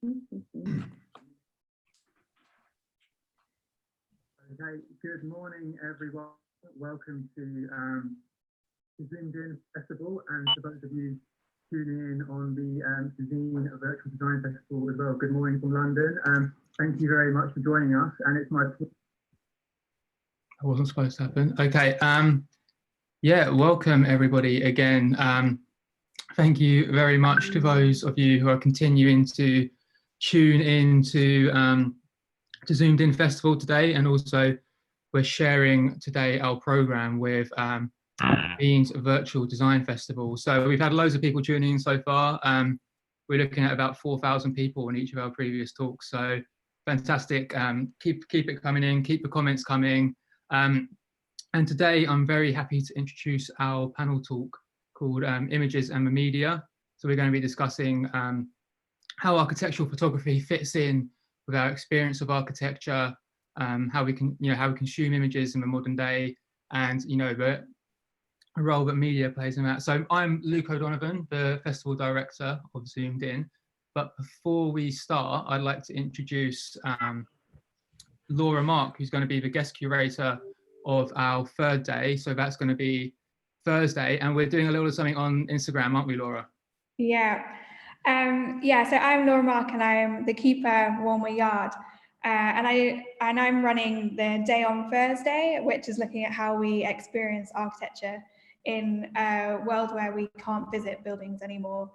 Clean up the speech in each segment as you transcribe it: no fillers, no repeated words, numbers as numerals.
Okay, good morning, everyone. Welcome to the Zoomed In Festival, and for those of you tuning in on the Zine Virtual Design Festival as well, good morning from London. Thank you very much for joining us, and it's my pleasure. That wasn't supposed to happen. Okay, yeah, welcome everybody again. Thank you very much to those of you who are continuing to tune in to Zoomed In Festival today, and also we're sharing today our program with Beans Virtual Design Festival. So we've had loads of people tuning in so far. We're looking at about 4,000 people in each of our previous talks. So fantastic. Keep it coming in. Keep the comments coming. And today I'm very happy to introduce our panel talk called Images and the Media. So we're going to be discussing how architectural photography fits in with our experience of architecture, how we can, how we consume images in the modern day, and the role that media plays in that. So I'm Luke O'Donovan, the festival director of Zoomed In. But before we start, I'd like to introduce Laura Mark, who's going to be the guest curator of our third day. So that's going to be Thursday, and we're doing a little something on Instagram, aren't we, Laura? Yeah. So I'm Laura Mark, and I'm the keeper of One Way Yard. And I'm running the day on Thursday, which is looking at how we experience architecture in a world where we can't visit buildings anymore.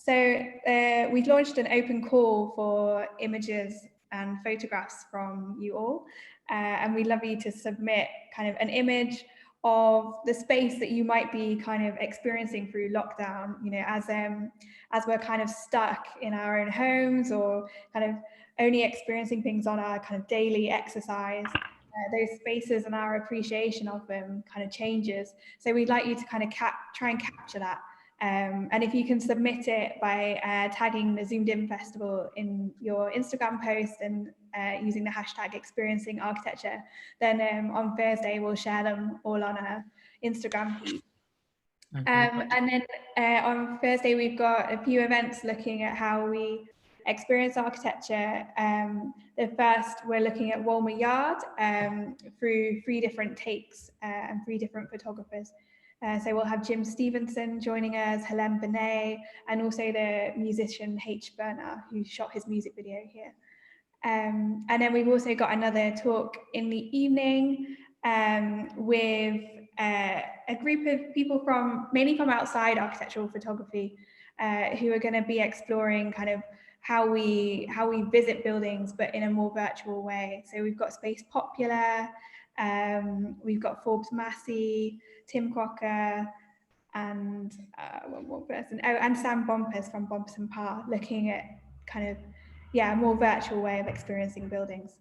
We've launched an open call for images and photographs from you all, and we'd love you to submit kind of an image of the space that you might be kind of experiencing through lockdown, as we're kind of stuck in our own homes, or kind of only experiencing things on our kind of daily exercise. Those spaces and our appreciation of them kind of changes. So we'd like you to kind of try and capture that. And if you can submit it by tagging the Zoomed In Festival in your Instagram post and using the hashtag experiencing architecture, then on Thursday we'll share them all on our Instagram feed. And then on Thursday we've got a few events looking at how we experience architecture. The first, we're looking at Walmer Yard through 3 different takes and 3 different photographers. So we'll have Jim Stevenson joining us, Helene Benet, and also the musician H. Berner, who shot his music video here. And then we've also got another talk in the evening with a group of people mainly from outside architectural photography, who are going to be exploring kind of how we visit buildings, but in a more virtual way. So we've got Space Popular, we've got Forbes Massey, Tim Crocker, and one more person. Oh, and Sam Bompers from Bompers and Parr, looking at kind of a more virtual way of experiencing buildings.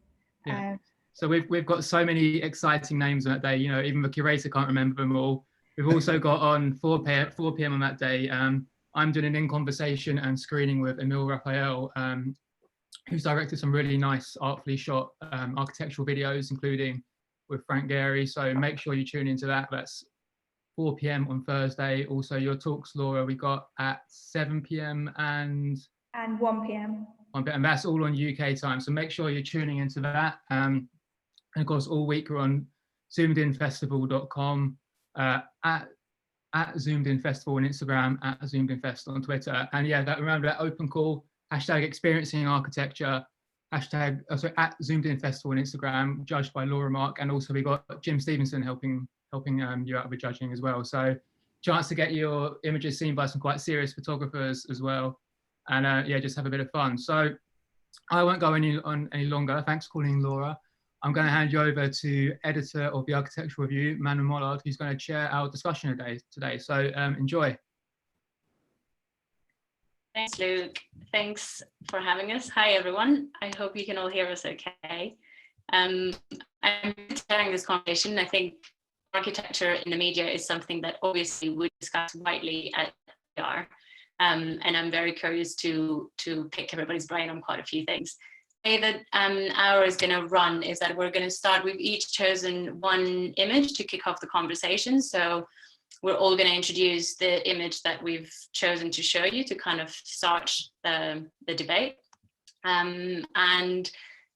Yeah. So we've got so many exciting names on that day. Even the curator can't remember them all. We've also got on 4 p.m. on that day. I'm doing an in-conversation and screening with Emile Raphael, who's directed some really nice, artfully shot architectural videos, including with Frank Gehry. So make sure you tune into that. That's 4 p.m. on Thursday. Also, your talks, Laura, we got at 7 p.m. and 1 p.m. And that's all on UK time. So make sure you're tuning into that. And of course, all week we're on zoomedinfestival.com, at Zoomed In Festival on Instagram, at Zoomed In Festival on Twitter. And remember that open call, hashtag experiencing architecture, hashtag at Zoomed In Festival on Instagram, judged by Laura Mark. And also we got Jim Stevenson helping you out with judging as well. So chance to get your images seen by some quite serious photographers as well. And just have a bit of fun. So I won't go any longer. Thanks for calling, Laura. I'm going to hand you over to editor of the Architectural Review, Manu Mollard, who's going to chair our discussion today. So enjoy. Thanks, Luke. Thanks for having us. Hi, everyone. I hope you can all hear us okay. I'm chairing this conversation. I think architecture in the media is something that obviously we discuss widely at AR. And I'm very curious to pick everybody's brain on quite a few things. The way that our is going to run is that we're going to start, we've each chosen one image to kick off the conversation. So we're all going to introduce the image that we've chosen to show you to kind of start the debate. And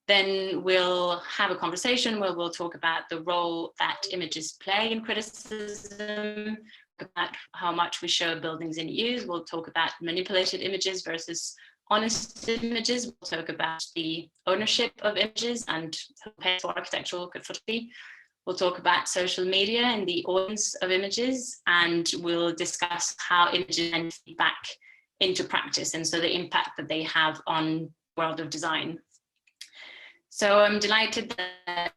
then we'll have a conversation where we'll talk about the role that images play in criticism, about how much we show buildings in use. We'll talk about manipulated images versus honest images. We'll talk about the ownership of images and who pays for architectural photography. We'll talk about social media and the audience of images, and we'll discuss how images then feed back into practice, and so the impact that they have on the world of design. So I'm delighted that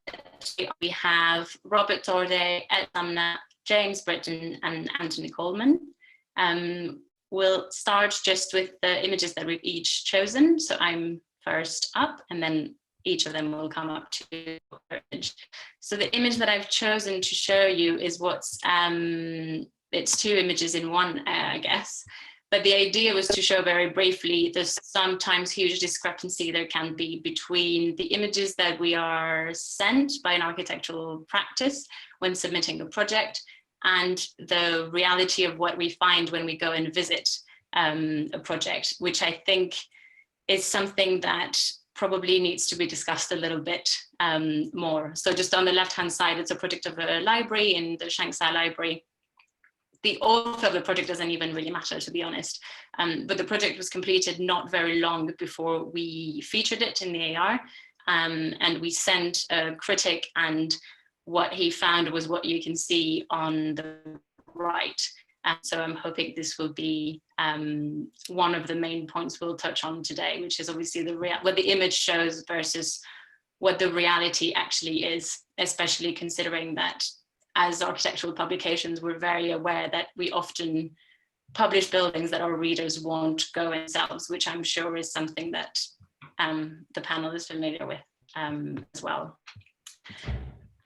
we have Robert Torday, Ed Sumner, James Britton, and Anthony Coleman. We'll start just with the images that we've each chosen. So I'm first up, and then each of them will come up to the image. So the image that I've chosen to show you is it's two images in one, I guess. But the idea was to show very briefly there's sometimes huge discrepancy there can be between the images that we are sent by an architectural practice when submitting a project and the reality of what we find when we go and visit a project, which I think is something that probably needs to be discussed a little bit more. So just on the left-hand side, it's a project of a library in the Shanxi Library. The author of the project doesn't even really matter, to be honest. But the project was completed not very long before we featured it in the AR. And we sent a critic, and what he found was what you can see on the right. So I'm hoping this will be one of the main points we'll touch on today, which is obviously what the image shows versus what the reality actually is, especially considering that as architectural publications, we're very aware that we often publish buildings that our readers won't go themselves, which I'm sure is something that the panel is familiar with as well.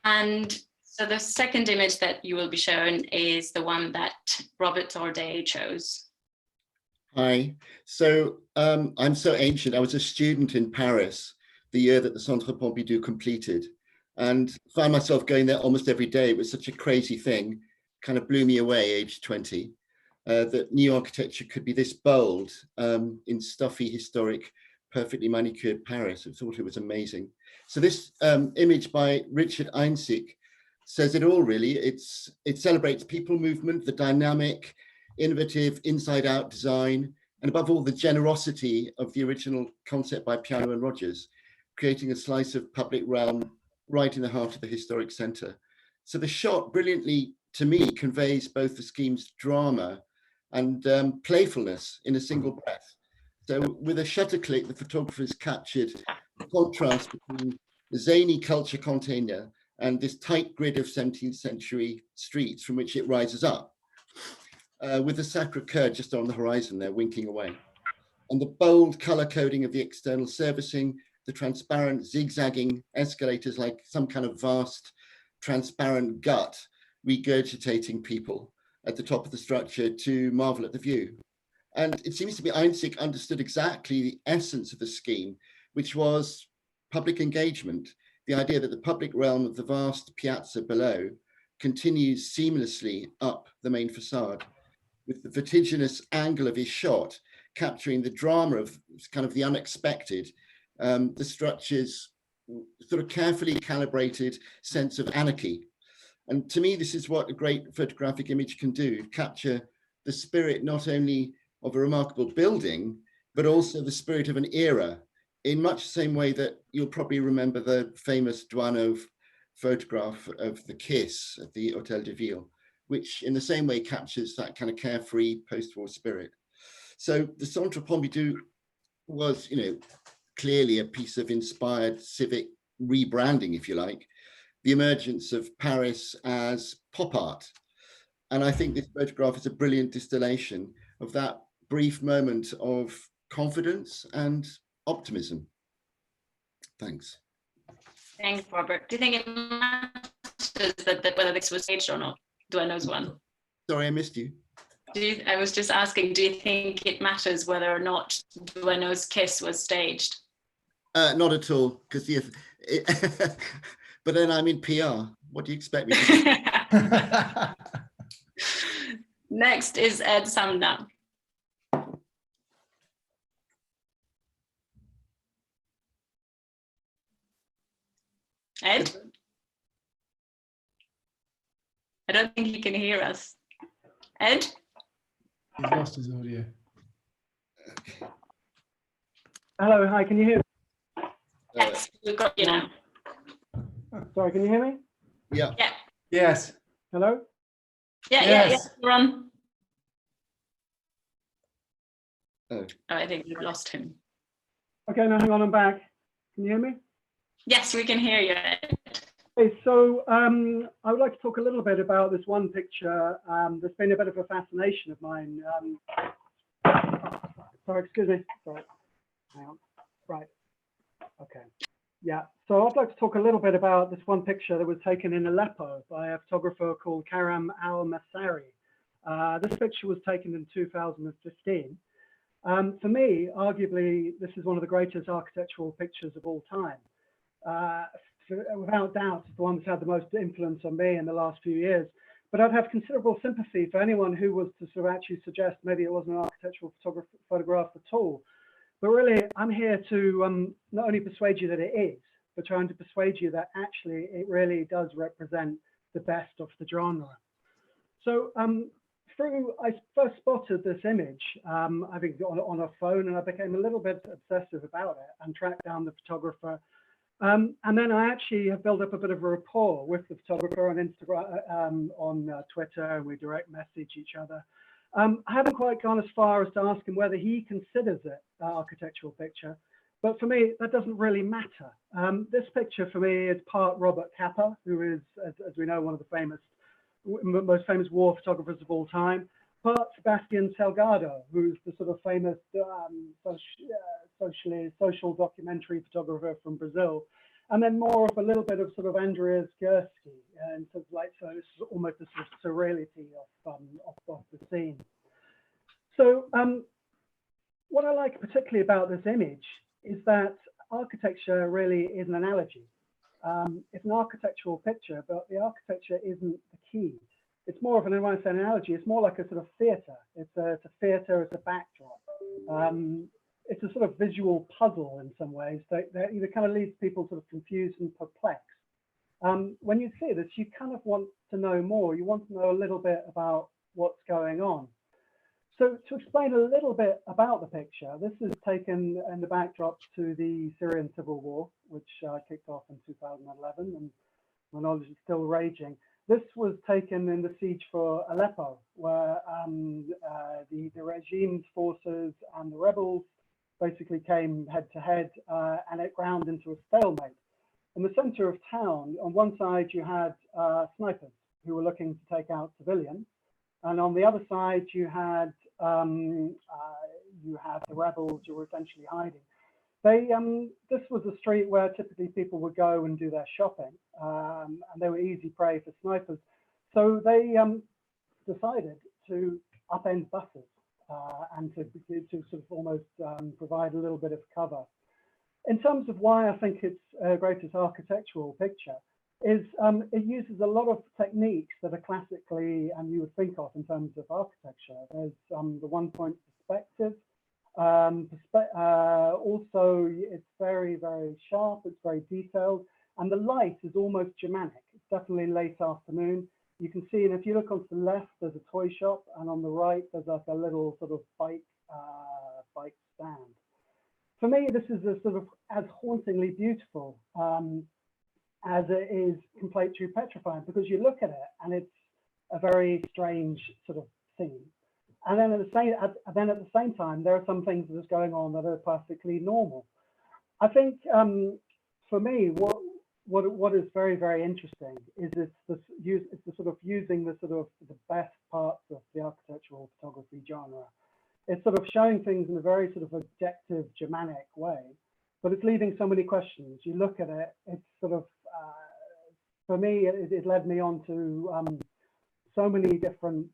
And so the second image that you will be shown is the one that Robert Torday chose. Hi, so I'm so ancient. I was a student in Paris the year that the Centre Pompidou completed, and found myself going there almost every day. It was such a crazy thing, kind of blew me away, age 20, that new architecture could be this bold in stuffy, historic, perfectly manicured Paris. I thought it was amazing. So this image by Richard Einzig says it all, really. It celebrates people movement, the dynamic, innovative, inside-out design, and above all, the generosity of the original concept by Piano and Rogers, creating a slice of public realm right in the heart of the historic centre. So the shot brilliantly, to me, conveys both the scheme's drama and playfulness in a single breath. So with a shutter click, the photographers captured the contrast between the zany culture container and this tight grid of 17th century streets from which it rises up, with the Sacré-Cœur just on the horizon there, winking away. And the bold color coding of the external servicing, the transparent zigzagging escalators like some kind of vast transparent gut regurgitating people at the top of the structure to marvel at the view. And it seems to be Einzig understood exactly the essence of the scheme, which was public engagement, the idea that the public realm of the vast piazza below continues seamlessly up the main facade, with the vertiginous angle of his shot capturing the drama of kind of the unexpected, the structure's sort of carefully calibrated sense of anarchy. And to me, this is what a great photographic image can do, capture the spirit not only of a remarkable building, but also the spirit of an era, in much the same way that you'll probably remember the famous Douaneau photograph of the kiss at the Hôtel de Ville, which in the same way captures that kind of carefree post-war spirit. So the Centre Pompidou was, clearly a piece of inspired civic rebranding, if you like, the emergence of Paris as pop art. And I think this photograph is a brilliant distillation of that brief moment of confidence and optimism. Thanks. Thanks, Robert. Do you think it matters that whether this was staged or not? Do I know one? Sorry, I missed you. I was just asking, do you think it matters whether or not Douaneau's kiss was staged? Not at all, because but then I'm in PR. What do you expect me to do? Next is Ed Samna. Ed? I don't think he can hear us. Ed? He's lost his audio. Hello, hi, can you hear me? Yes, we've got you now. Sorry, can you hear me? Yeah. Yeah, Yes. Hello? yeah, Yes. you're on. Oh. Oh, I think we've lost him. Okay, now hang on, I'm back. Can you hear me? Yes, we can hear you, Ed. Okay, so I would like to talk a little bit about this one picture that's been a bit of a fascination of mine. Sorry, excuse me. Sorry. Hang on. Right. Okay. Yeah. So I'd like to talk a little bit about this one picture that was taken in Aleppo by a photographer called Karam Al-Masari. This picture was taken in 2015. For me, arguably, this is one of the greatest architectural pictures of all time. Without doubt, it's the one that's had the most influence on me in the last few years. But I'd have considerable sympathy for anyone who was to sort of actually suggest maybe it wasn't an architectural photograph at all. But really, I'm here to not only persuade you that it is, but trying to persuade you that actually it really does represent the best of the genre. So I first spotted this image, I think on a phone, and I became a little bit obsessive about it and tracked down the photographer. And then I actually have built up a bit of a rapport with the photographer on Instagram, on Twitter, and we direct message each other. I haven't quite gone as far as to ask him whether he considers it an architectural picture, but for me, that doesn't really matter. This picture for me is part Robert Capa, who is, as we know, one of the most famous war photographers of all time, part Sebastian Salgado, who's the sort of famous social documentary photographer from Brazil, and then more of a little bit of sort of Andreas Gursky, and sort of like, so this is almost the sort of surreality of the scene. So what I like particularly about this image is that architecture really is an analogy. It's an architectural picture, but the architecture isn't the key. It's more of an, when I say an analogy, it's more like a sort of theatre. It's a theatre, it's a backdrop. It's a sort of visual puzzle in some ways that either kind of leaves people sort of confused and perplexed. When you see this, you kind of want to know more. You want to know a little bit about what's going on. So to explain a little bit about the picture, this is taken in the backdrop to the Syrian civil war, which kicked off in 2011, and my knowledge is still raging. This was taken in the siege for Aleppo, where the regime's forces and the rebels basically came head to head, and it ground into a stalemate. In the center of town, on one side, you had snipers who were looking to take out civilians. And on the other side, you had the rebels who were essentially hiding. This was a street where typically people would go and do their shopping, and they were easy prey for snipers. So they decided to upend buses and to sort of almost provide a little bit of cover. In terms of why I think it's a greatest architectural picture, is it uses a lot of techniques that are classically and you would think of in terms of architecture. There's the one-point perspective. Also, it's very, very sharp. It's very detailed, and the light is almost Germanic. It's definitely late afternoon. You can see, and if you look on the left, there's a toy shop, and on the right, there's like a little sort of bike stand. For me, this is a sort of as hauntingly beautiful as it is completely petrifying, because you look at it and it's a very strange sort of scene. And then at the same time, there are some things that are going on that are perfectly normal. I think for me, what is very, very interesting is it's the sort of using the sort of the best parts of the architectural photography genre. It's sort of showing things in a very sort of objective, Germanic way, but it's leaving so many questions. You look at it, it's sort of, for me, it led me on to so many different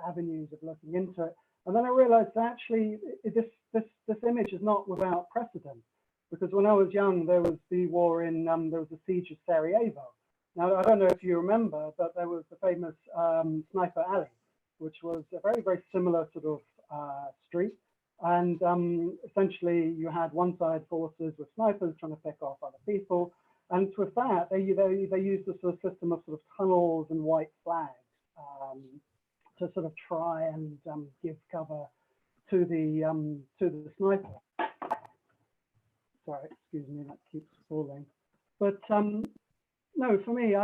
avenues of looking into it. And then I realized that actually this image is not without precedent, because when I was young, there was the war in, there was the siege of Sarajevo. Now, I don't know if you remember, but there was the famous Sniper Ali, which was a very, very similar sort of street. And essentially, you had one side forces with snipers trying to pick off other people. And with that, they used a sort of system of sort of tunnels and white flags to sort of try and give cover to the sniper. Sorry, excuse me, that keeps falling. But no, for me,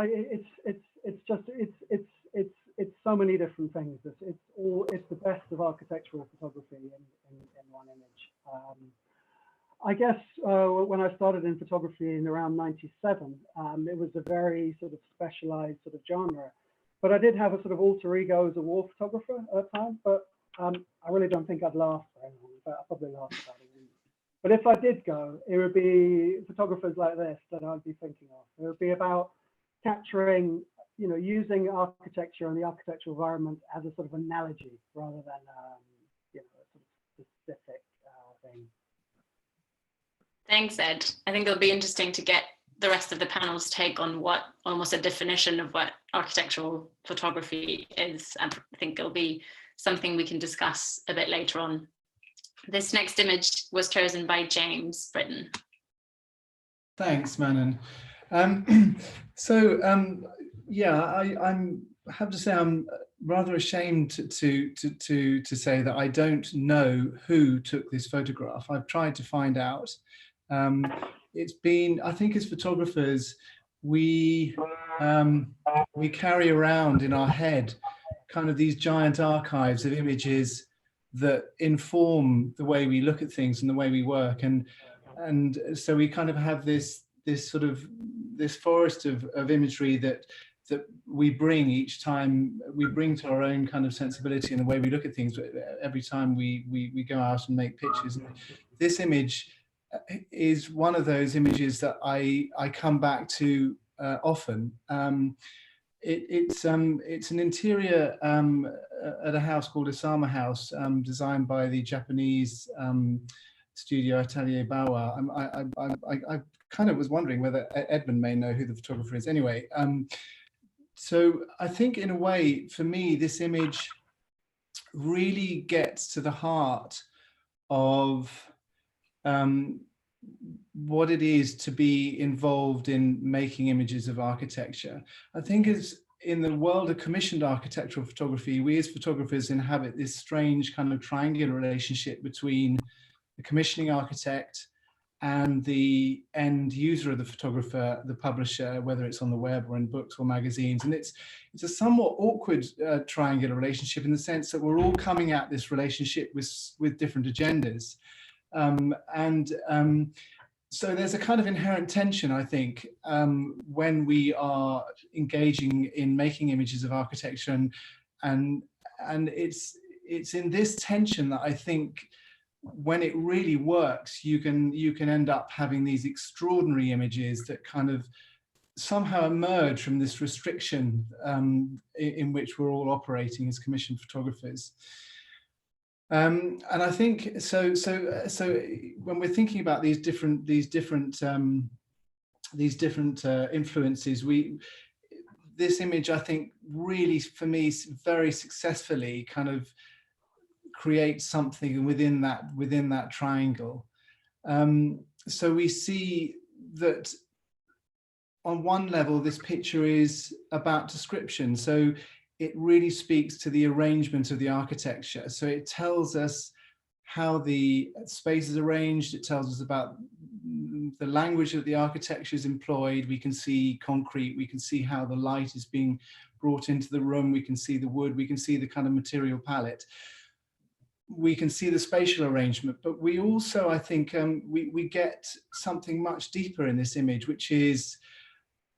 it's so many different things. It's the best of architectural photography in one image. I guess when I started in photography in around '97, it was a very sort of specialized sort of genre. But I did have a sort of alter ego as a war photographer at the time. But I really don't think I'd last very long. But I'll probably last about a week. But if I did go, it would be photographers like this that I'd be thinking of. It would be about capturing, you know, using architecture and the architectural environment as a sort of analogy rather than, you know, a sort of specific thing. Thanks, Ed. I think it'll be interesting to get the rest of the panel's take on what almost a definition of what architectural photography is. And I think it'll be something we can discuss a bit later on. This next image was chosen by James Britton. Thanks, Manon. Yeah, I have to say I'm rather ashamed to say that I don't know who took this photograph. I've tried to find out. It's been, I think as photographers, we carry around in our head kind of these giant archives of images that inform the way we look at things and the way we work, and so we kind of have this forest of imagery that we bring each time we bring to our own kind of sensibility and the way we look at things every time we go out and make pictures. And this image is one of those images that I come back to often. It's an interior at a house called Osama House, designed by the Japanese studio Atelier Bowwow. I kind of was wondering whether Edmund may know who the photographer is. Anyway, so I think in a way, for me, this image really gets to the heart of what it is to be involved in making images of architecture. I think as in the world of commissioned architectural photography, we as photographers inhabit this strange kind of triangular relationship between the commissioning architect and the end user of the photographer, the publisher, whether it's on the web or in books or magazines. And it's a somewhat awkward triangular relationship in the sense that we're all coming at this relationship with different agendas. So there's a kind of inherent tension, I think, when we are engaging in making images of architecture, and it's in this tension that I think when it really works, you can end up having these extraordinary images that kind of somehow emerge from this restriction in which we're all operating as commissioned photographers. And I think so when we're thinking about these different influences, this image, I think, really for me very successfully kind of creates something within that triangle. So we see that on one level this picture is about description, so it really speaks to the arrangement of the architecture. So it tells us how the space is arranged, it tells us about the language that the architecture is employed. We can see concrete, we can see how the light is being brought into the room, we can see the wood, we can see the kind of material palette, we can see the spatial arrangement. But we also, I think, we get something much deeper in this image, which is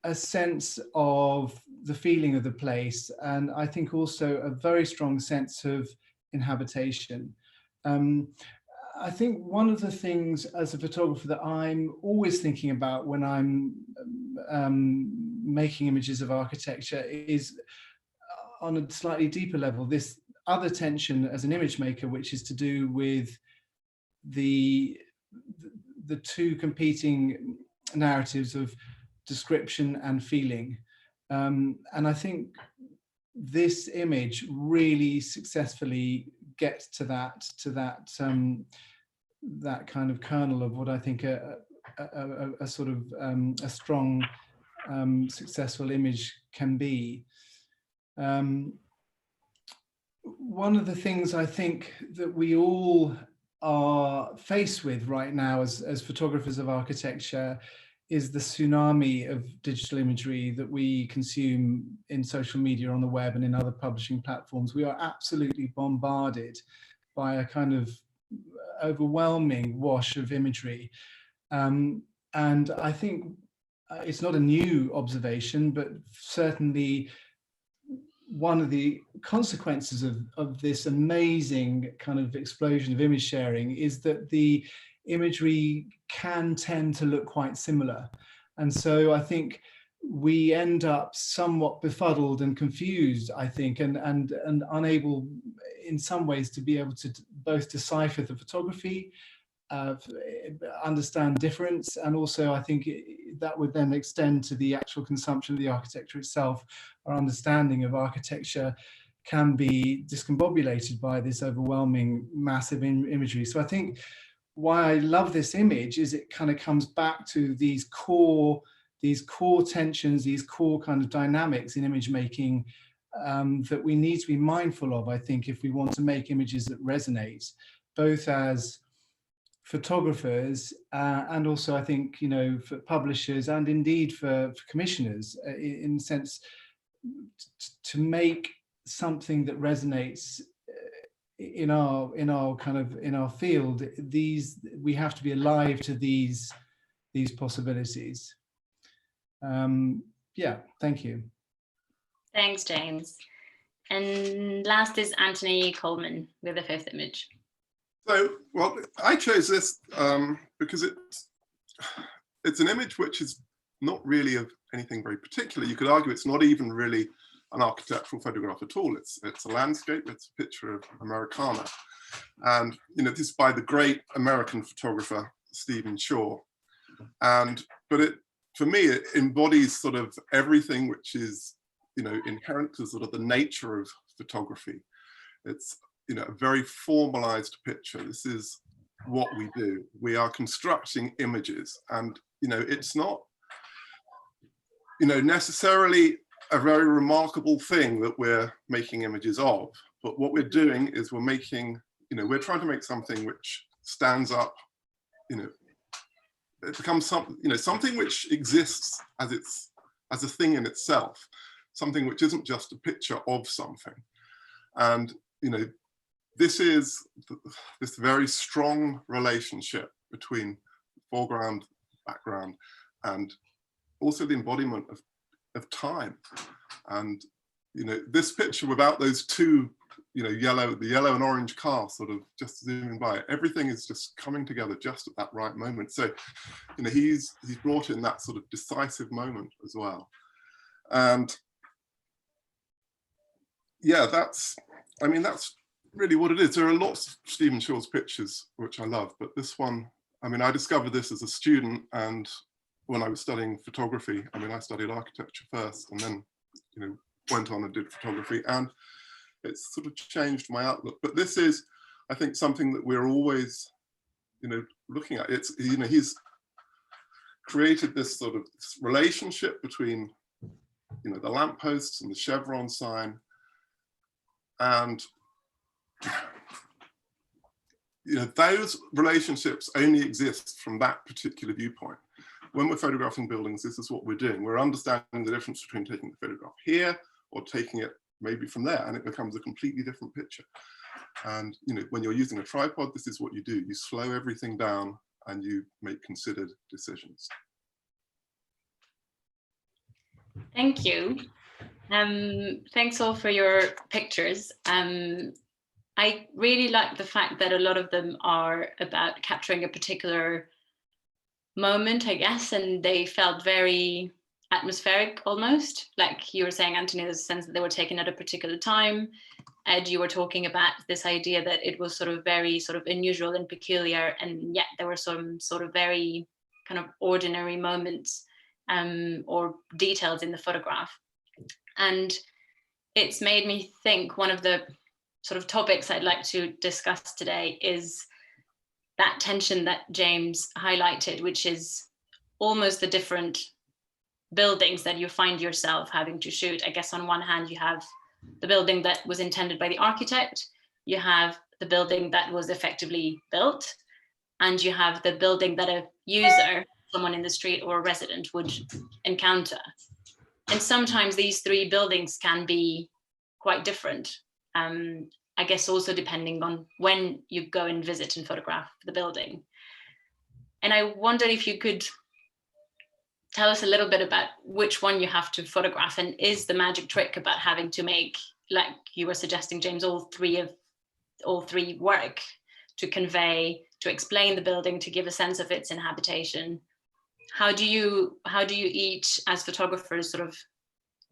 a sense of the feeling of the place, and I think also a very strong sense of inhabitation. I think one of the things as a photographer that I'm always thinking about when I'm making images of architecture is, on a slightly deeper level, this other tension as an image maker, which is to do with the two competing narratives of description and feeling. And I think this image really successfully gets to that kind of kernel of what I think a sort of a strong successful image can be. One of the things I think that we all are faced with right now as photographers of architecture is the tsunami of digital imagery that we consume in social media, on the web, and in other publishing platforms. We are absolutely bombarded by a kind of overwhelming wash of imagery. And I think it's not a new observation, but certainly one of the consequences of this amazing kind of explosion of image sharing is that the imagery can tend to look quite similar. And so I think we end up somewhat befuddled and confused, I think, and unable in some ways to be able to both decipher the photography, understand difference, and also I think that would then extend to the actual consumption of the architecture itself. Our understanding of architecture can be discombobulated by this overwhelming massive imagery. So I think why I love this image is it kind of comes back to these core tensions, these core kind of dynamics in image making that we need to be mindful of, I think, if we want to make images that resonate, both as photographers and also I think, you know, for publishers and indeed for commissioners, in the sense to make something that resonates in our field. We have to be alive to these possibilities. Yeah, thank you. Thanks, James. And last is Anthony Coleman with the fifth image. So, well, I chose this because it's an image which is not really of anything very particular. You could argue it's not even really an architectural photograph at all. It's a landscape. It's a picture of Americana, and you know, this is by the great American photographer Stephen Shore. But for me, it embodies sort of everything which is, you know, inherent to sort of the nature of photography. It's, you know, a very formalized picture. This is what we do. We are constructing images, and you know, it's not, you know, necessarily a very remarkable thing that we're making images of, but what we're doing is we're making, you know, we're trying to make something which stands up, you know, it becomes something, you know, something which exists as a thing in itself, something which isn't just a picture of something. And you know, this is this very strong relationship between foreground, background, and also the embodiment of time. And you know, this picture without those two, you know, the yellow and orange car sort of just zooming by, everything is just coming together just at that right moment. So you know, he's brought in that sort of decisive moment as well. And yeah, that's really what it is. There are lots of Stephen Shore's pictures which I love, but this one, I mean, I discovered this as a student, and when I was studying photography, I mean, I studied architecture first and then, you know, went on and did photography, and it's sort of changed my outlook. But this is, I think, something that we're always, you know, looking at. It's, you know, he's created this sort of relationship between, you know, the lampposts and the chevron sign, and you know, those relationships only exist from that particular viewpoint. When we're photographing buildings, this is what we're doing. We're understanding the difference between taking the photograph here or taking it maybe from there, and it becomes a completely different picture. And you know, when you're using a tripod, this is what you do. You slow everything down and you make considered decisions. Thank you. Thanks all for your pictures. I really like the fact that a lot of them are about capturing a particular moment, I guess, and they felt very atmospheric almost. Like you were saying, Anthony, there's a sense that they were taken at a particular time. Ed, you were talking about this idea that it was sort of very sort of unusual and peculiar, and yet there were some sort of very kind of ordinary moments or details in the photograph. And it's made me think one of the sort of topics I'd like to discuss today is that tension that James highlighted, which is almost the different buildings that you find yourself having to shoot. I guess on one hand, you have the building that was intended by the architect, you have the building that was effectively built, and you have the building that a user, someone in the street or a resident would encounter. And sometimes these three buildings can be quite different. I guess also depending on when you go and visit and photograph the building. And I wondered if you could tell us a little bit about which one you have to photograph, and is the magic trick about having to make, like you were suggesting, James, all three work to convey, to explain the building, to give a sense of its inhabitation. How do you each as photographers sort of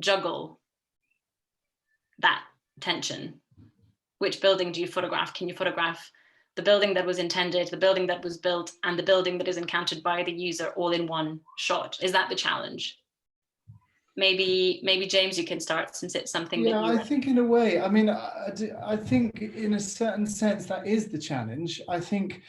juggle that tension? Which building do you photograph? Can you photograph the building that was intended, the building that was built, and the building that is encountered by the user all in one shot? Is that the challenge? Maybe James, you can start, since it's something that you... I think in a way, I mean, I think in a certain sense that is the challenge. I think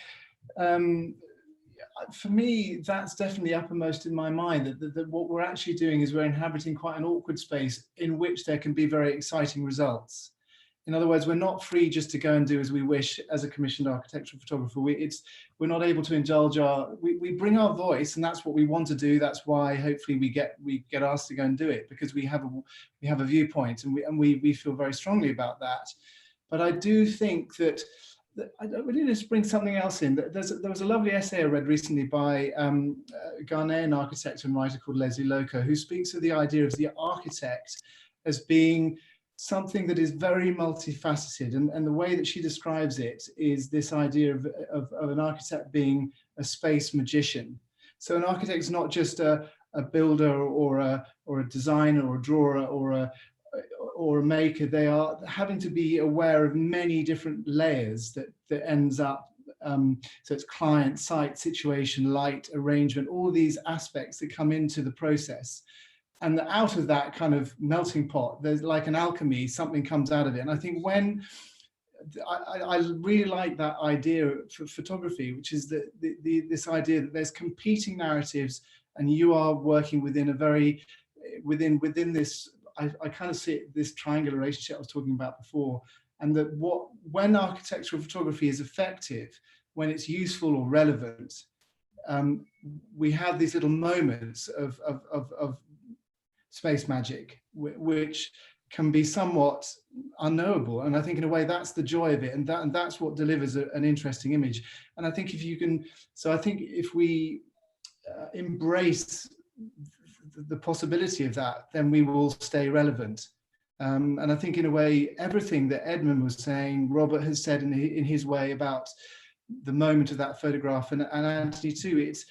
for me, that's definitely uppermost in my mind, that what we're actually doing is we're inhabiting quite an awkward space in which there can be very exciting results. In other words, we're not free just to go and do as we wish as a commissioned architectural photographer. We're not able to indulge we bring our voice, and that's what we want to do. That's why hopefully we get asked to go and do it, because we have a viewpoint, and we feel very strongly about that. But I do think that I really just bring something else in. There was a lovely essay I read recently by a Ghanaian architect and writer called Leslie Loco, who speaks of the idea of the architect as being something that is very multifaceted, and the way that she describes it is this idea of an architect being a space magician. So an architect is not just a builder or a designer or a drawer or a maker. They are having to be aware of many different layers that ends up, so it's client, site, situation, light, arrangement, all these aspects that come into the process. And out of that kind of melting pot, there's like an alchemy, something comes out of it. And I think when I really like that idea for photography, which is this idea that there's competing narratives, and you are working within a very, within this, I kind of see it, this triangular relationship I was talking about before. And that when architectural photography is effective, when it's useful or relevant, we have these little moments of space magic, which can be somewhat unknowable. And I think in a way that's the joy of it, and that's what delivers an interesting image. And I think if you can, so I think if we embrace the possibility of that, then we will stay relevant. And I think in a way, everything that Edmund was saying, Robert has said in his way about the moment of that photograph, and Anthony too, it's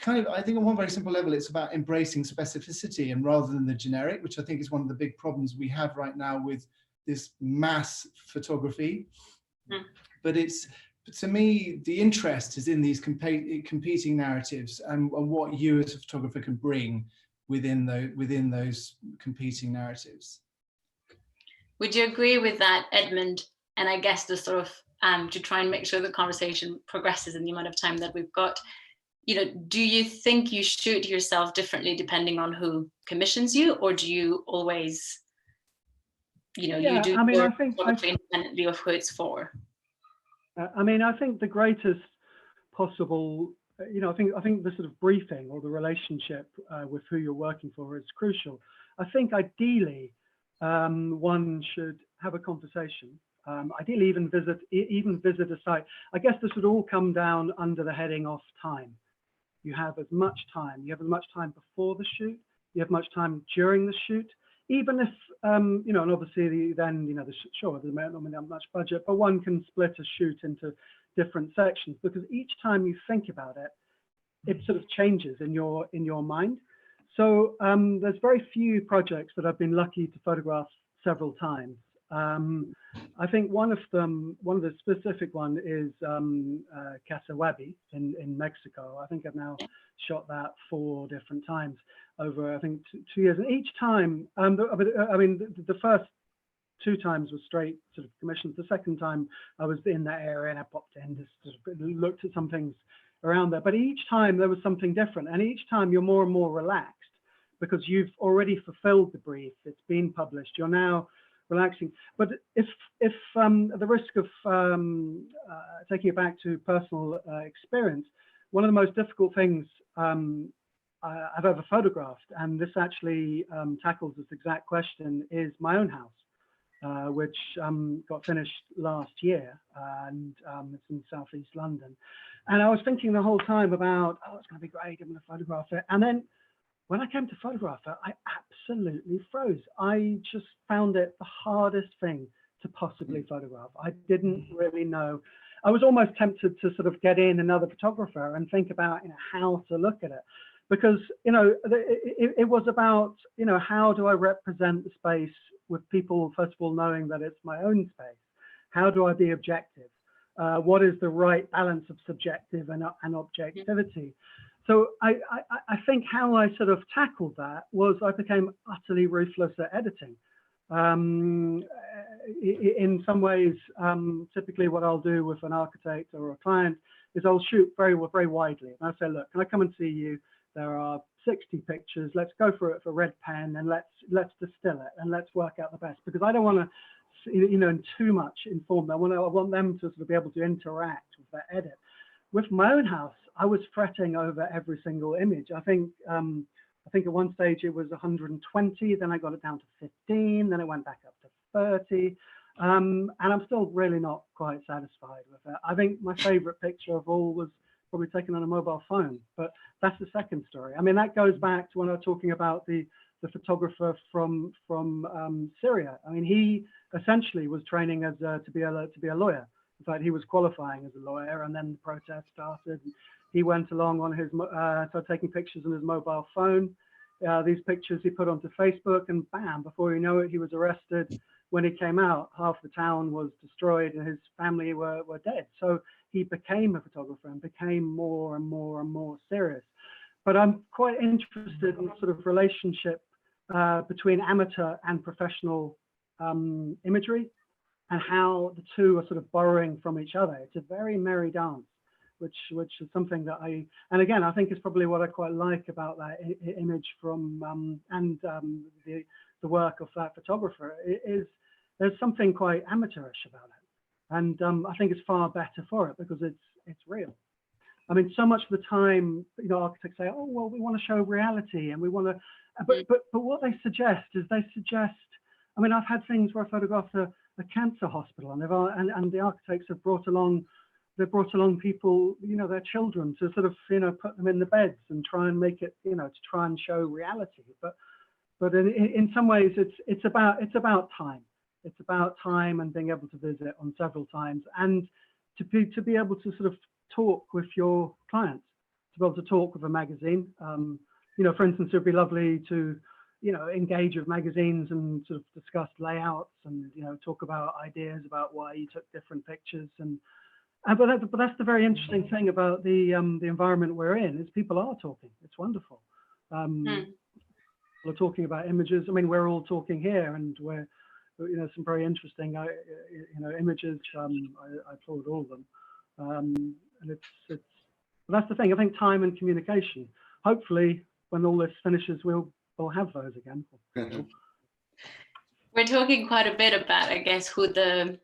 kind of, I think on one very simple level, it's about embracing specificity, and rather than the generic, which I think is one of the big problems we have right now with this mass photography. But to me, the interest is in these competing narratives, and what you as a photographer can bring within those competing narratives. Would you agree with that, Edmund? And I guess the sort of to try and make sure the conversation progresses in the amount of time that we've got, do you think you shoot yourself differently depending on who commissions you, or do you always, you do I think independently of who it's for? I think the greatest possible, I think the sort of briefing or the relationship with who you're working for is crucial. I think ideally one should have a conversation. Ideally, even visit a site. I guess this would all come down under the heading of time. You have as much time. You have as much time before the shoot. You have much time during the shoot. Even if and obviously then sure, there may not be much budget, but one can split a shoot into different sections, because each time you think about it, it sort of changes in your mind. So there's very few projects that I've been lucky to photograph several times. I think one of the specific one is Casawabi in Mexico. I think I've now shot that 4 different times over, I think, 2 years. And each time, the first 2 times were straight sort of commissions. The second time I was in that area and I popped in, just sort of looked at some things around there. But each time there was something different, and each time you're more and more relaxed because you've already fulfilled the brief. It's been published. You're now relaxing. But if at the risk of taking it back to personal experience, one of the most difficult things I've ever photographed, and this actually tackles this exact question, is my own house, which got finished last year, and it's in southeast London. And I was thinking the whole time about, oh, it's going to be great, I'm going to photograph it. And then when I came to photograph it, I absolutely froze. I just found it the hardest thing to possibly photograph. I didn't really know. I was almost tempted to sort of get in another photographer and think about, you know, how to look at it. Because, you know, it was about, you know, how do I represent the space with people, first of all, knowing that it's my own space? How do I be objective? What is the right balance of subjective and objectivity? So I think how I sort of tackled that was I became utterly ruthless at editing. In some ways, typically what I'll do with an architect or a client is I'll shoot very widely. And I say, look, can I come and see you? There are 60 pictures. Let's go for it for red pen, and let's distill it and let's work out the best, because I don't want to, you know, too much inform them. I want them to sort of be able to interact with that edit. With my own house, I was fretting over every single image. I think at one stage it was 120, then I got it down to 15, then it went back up to 30. And I'm still really not quite satisfied with it. I think my favorite picture of all was probably taken on a mobile phone, but that's the second story. I mean, that goes back to when I was talking about the photographer from Syria. I mean, he essentially was training as to be a lawyer. In fact, he was qualifying as a lawyer, and then the protest started. He went along on his started taking pictures on his mobile phone. These pictures he put onto Facebook, and bam, before you know it, he was arrested. When he came out, half the town was destroyed and his family were dead. So he became a photographer and became more and more and more serious. But I'm quite interested in sort of relationship between amateur and professional imagery, and how the two are sort of borrowing from each other. It's a very merry dance, which is something that and again, I think is probably what I quite like about that image from the work of that photographer, is there's something quite amateurish about it. And I think it's far better for it because it's real. I mean, so much of the time, you know, architects say, oh, well, we want to show reality and we want to, but what they suggest is I mean, I've had things where I photographed a cancer hospital, and the architects have brought along people, you know, their children, to sort of, you know, put them in the beds and try and make it, you know, to try and show reality. But in some ways, it's about time. It's about time and being able to visit on several times, and to be able to sort of talk with your clients, to be able to talk with a magazine. You know, for instance, it would be lovely to, you know, engage with magazines and sort of discuss layouts and, you know, talk about ideas about why you took different pictures. But that's the very interesting thing about the environment we're in, is people are talking. It's wonderful. We're talking about images. I mean, we're all talking here, and we're, you know, some very interesting, you know, images. I applaud all of them. And it's that's the thing. I think time and communication. Hopefully, when all this finishes, we'll have those again. We're talking quite a bit about, I guess, who the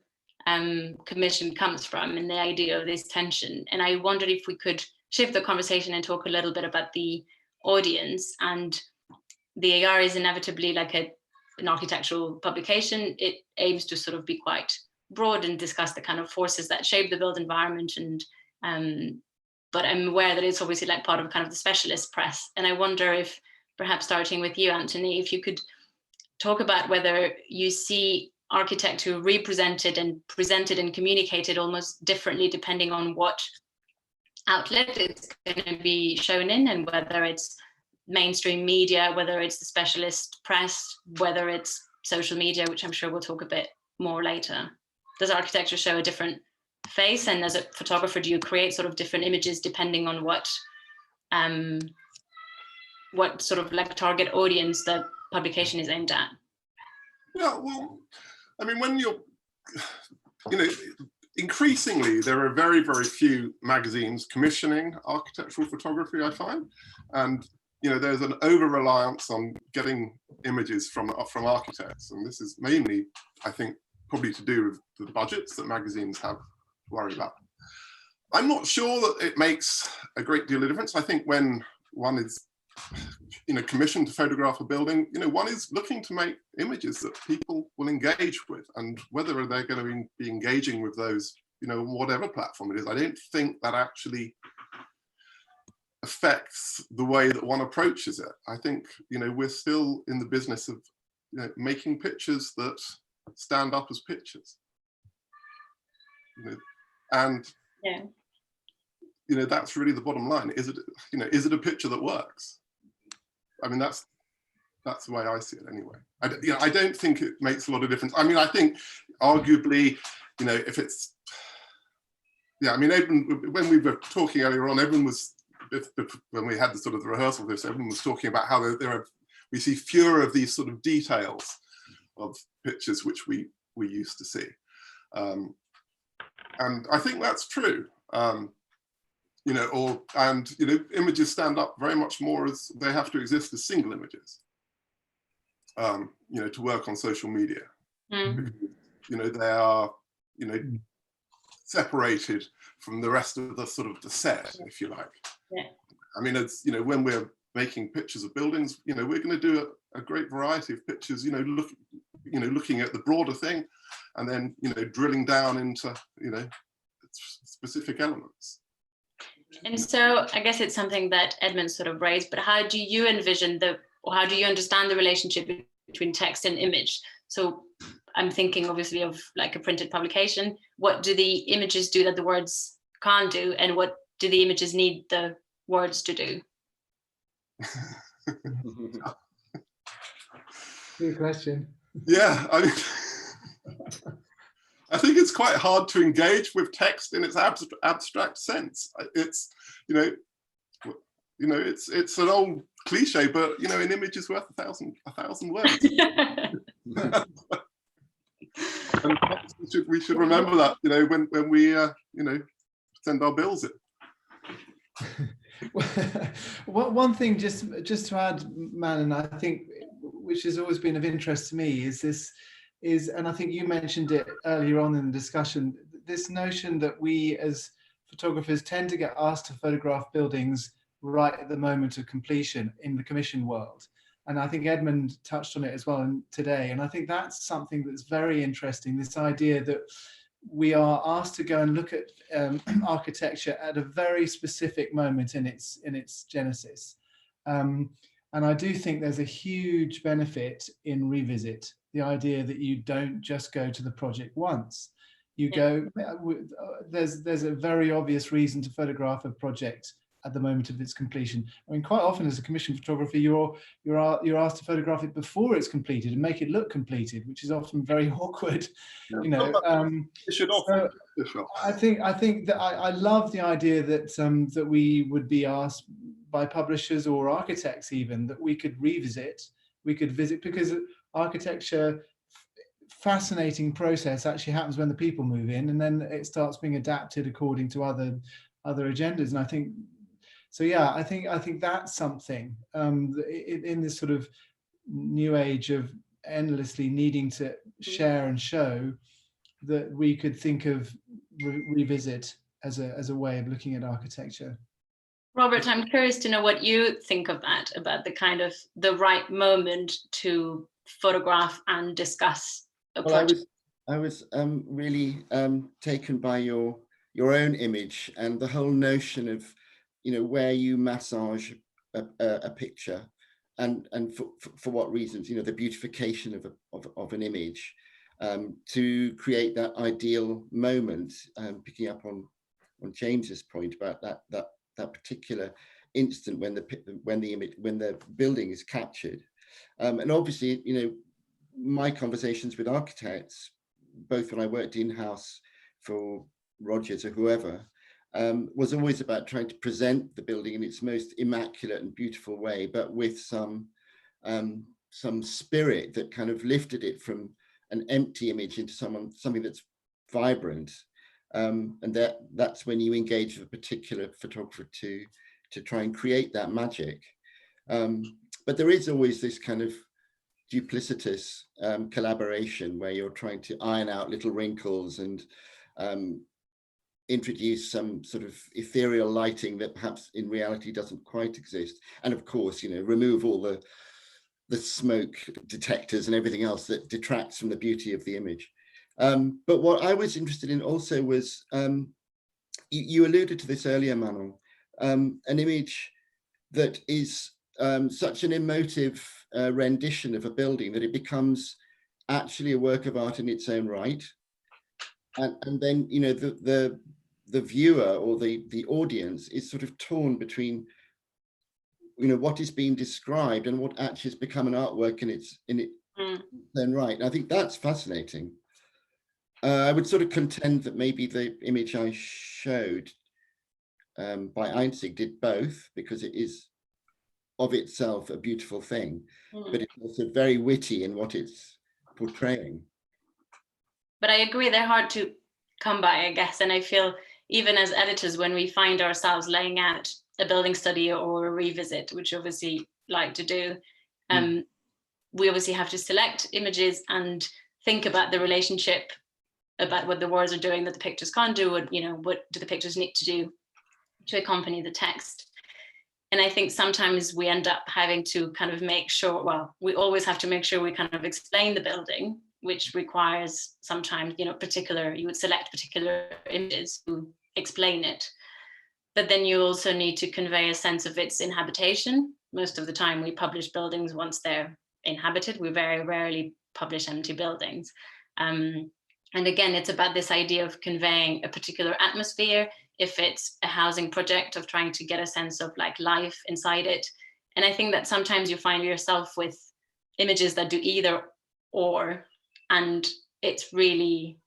commission comes from and the idea of this tension. And I wondered if we could shift the conversation and talk a little bit about the audience. And the AR is inevitably like an architectural publication. It aims to sort of be quite broad and discuss the kind of forces that shape the built environment. And but I'm aware that it's obviously like part of kind of the specialist press. And I wonder if, perhaps starting with you, Anthony, if you could talk about whether you see architecture represented and presented and communicated almost differently depending on what outlet it's going to be shown in, and whether it's mainstream media, whether it's the specialist press, whether it's social media, which I'm sure we'll talk a bit more later. Does architecture show a different face? And as a photographer, do you create sort of different images depending on what sort of like target audience the publication is aimed at? Yeah, well, I mean, when you're, you know, increasingly there are very, very few magazines commissioning architectural photography, I find, and you know, there's an over-reliance on getting images from architects, and this is mainly, I think, probably to do with the budgets that magazines have to worry about. I'm not sure that it makes a great deal of difference. I think when one is, you know, commissioned to photograph a building, you know, one is looking to make images that people will engage with, and whether they're going to be engaging with those, you know, whatever platform it is, I don't think that actually affects the way that one approaches it. I think, you know, we're still in the business of, you know, making pictures that stand up as pictures, you know, and yeah, you know, that's really the bottom line. Is it, you know, is it a picture that works? I mean, that's the way I see it anyway. You know, I don't think it makes a lot of difference. I mean, I think arguably, you know, if it's, yeah, I mean, Edmund, when we were talking earlier on, Edmund was, when we had the sort of the rehearsal of this, everyone was talking about how we see fewer of these sort of details of pictures which we used to see, and I think that's true. You know, and you know, images stand up very much more as they have to exist as single images. You know, to work on social media, because, you know, they are, you know, separated from the rest of the sort of the set, if you like. Yeah. I mean, it's, you know, when we're making pictures of buildings, you know, we're going to do a great variety of pictures, you know, looking at the broader thing, and then, you know, drilling down into, you know, specific elements. And so I guess it's something that Edmund sort of raised, but how do you envision or how do you understand the relationship between text and image? So I'm thinking obviously of like a printed publication. What do the images do that the words can't do? And what do the images need the words to do? Good question. Yeah, I mean, I think it's quite hard to engage with text in its abstract sense. It's, you know, it's an old cliche, but you know, an image is worth a thousand words. And we should remember that, you know, when we, you know, send our bills in. One thing, just to add, Man, and I think, which has always been of interest to me, is, and I think you mentioned it earlier on in the discussion, this notion that we as photographers tend to get asked to photograph buildings right at the moment of completion in the commission world. And I think Edmund touched on it as well today. And I think that's something that's very interesting, this idea that we are asked to go and look at architecture at a very specific moment in its genesis. And I do think there's a huge benefit in revisit, the idea that you don't just go to the project once. You go, there's a very obvious reason to photograph a project at the moment of its completion. I mean, quite often as a commission photographer, you're asked to photograph it before it's completed and make it look completed, which is often very awkward. You know, so I think that I love the idea that that we would be asked by publishers or architects even that we could revisit, we could visit, because architecture, fascinating process, actually happens when the people move in, and then it starts being adapted according to other agendas. And I think, so yeah, I think that's something in this sort of new age of endlessly needing to share and show, that we could think of revisit as a way of looking at architecture. Robert, I'm curious to know what you think of that, about the kind of the right moment to photograph and discuss a project. I was really taken by your own image and the whole notion of, you know, where you massage a picture and for what reasons, you know, the beautification of an image to create that ideal moment, picking up on James's point about that particular instant when the building is captured. And obviously, you know, my conversations with architects, both when I worked in-house for Rogers or whoever, was always about trying to present the building in its most immaculate and beautiful way, but with some spirit that kind of lifted it from an empty image into something that's vibrant. And that's when you engage with a particular photographer to try and create that magic. But there is always this kind of duplicitous collaboration where you're trying to iron out little wrinkles and introduce some sort of ethereal lighting that perhaps in reality doesn't quite exist. And of course, remove all the smoke detectors and everything else that detracts from the beauty of the image. But what I was interested in also was, you alluded to this earlier, Manon, an image that is such an emotive rendition of a building that it becomes actually a work of art in its own right. And then, the viewer or the audience is sort of torn between, what is being described and what actually has become an artwork in its own right. And I think that's fascinating. I would sort of contend that maybe the image I showed by Einzig did both, because it is of itself a beautiful thing, but it's also very witty in what it's portraying. But I agree, they're hard to come by, I guess. And I feel even as editors, when we find ourselves laying out a building study or a revisit, which obviously like to do, we obviously have to select images and think about the relationship, about what the words are doing that the pictures can't do, what do the pictures need to do to accompany the text. And I think sometimes we end up having to kind of make sure, well, we always have to make sure we kind of explain the building, which requires sometimes, you would select particular images to explain it. But then you also need to convey a sense of its inhabitation. Most of the time we publish buildings once they're inhabited. We very rarely publish empty buildings. And again, it's about this idea of conveying a particular atmosphere. If it's a housing project, of trying to get a sense of like life inside it. And I think that sometimes you find yourself with images that do either or, and it's really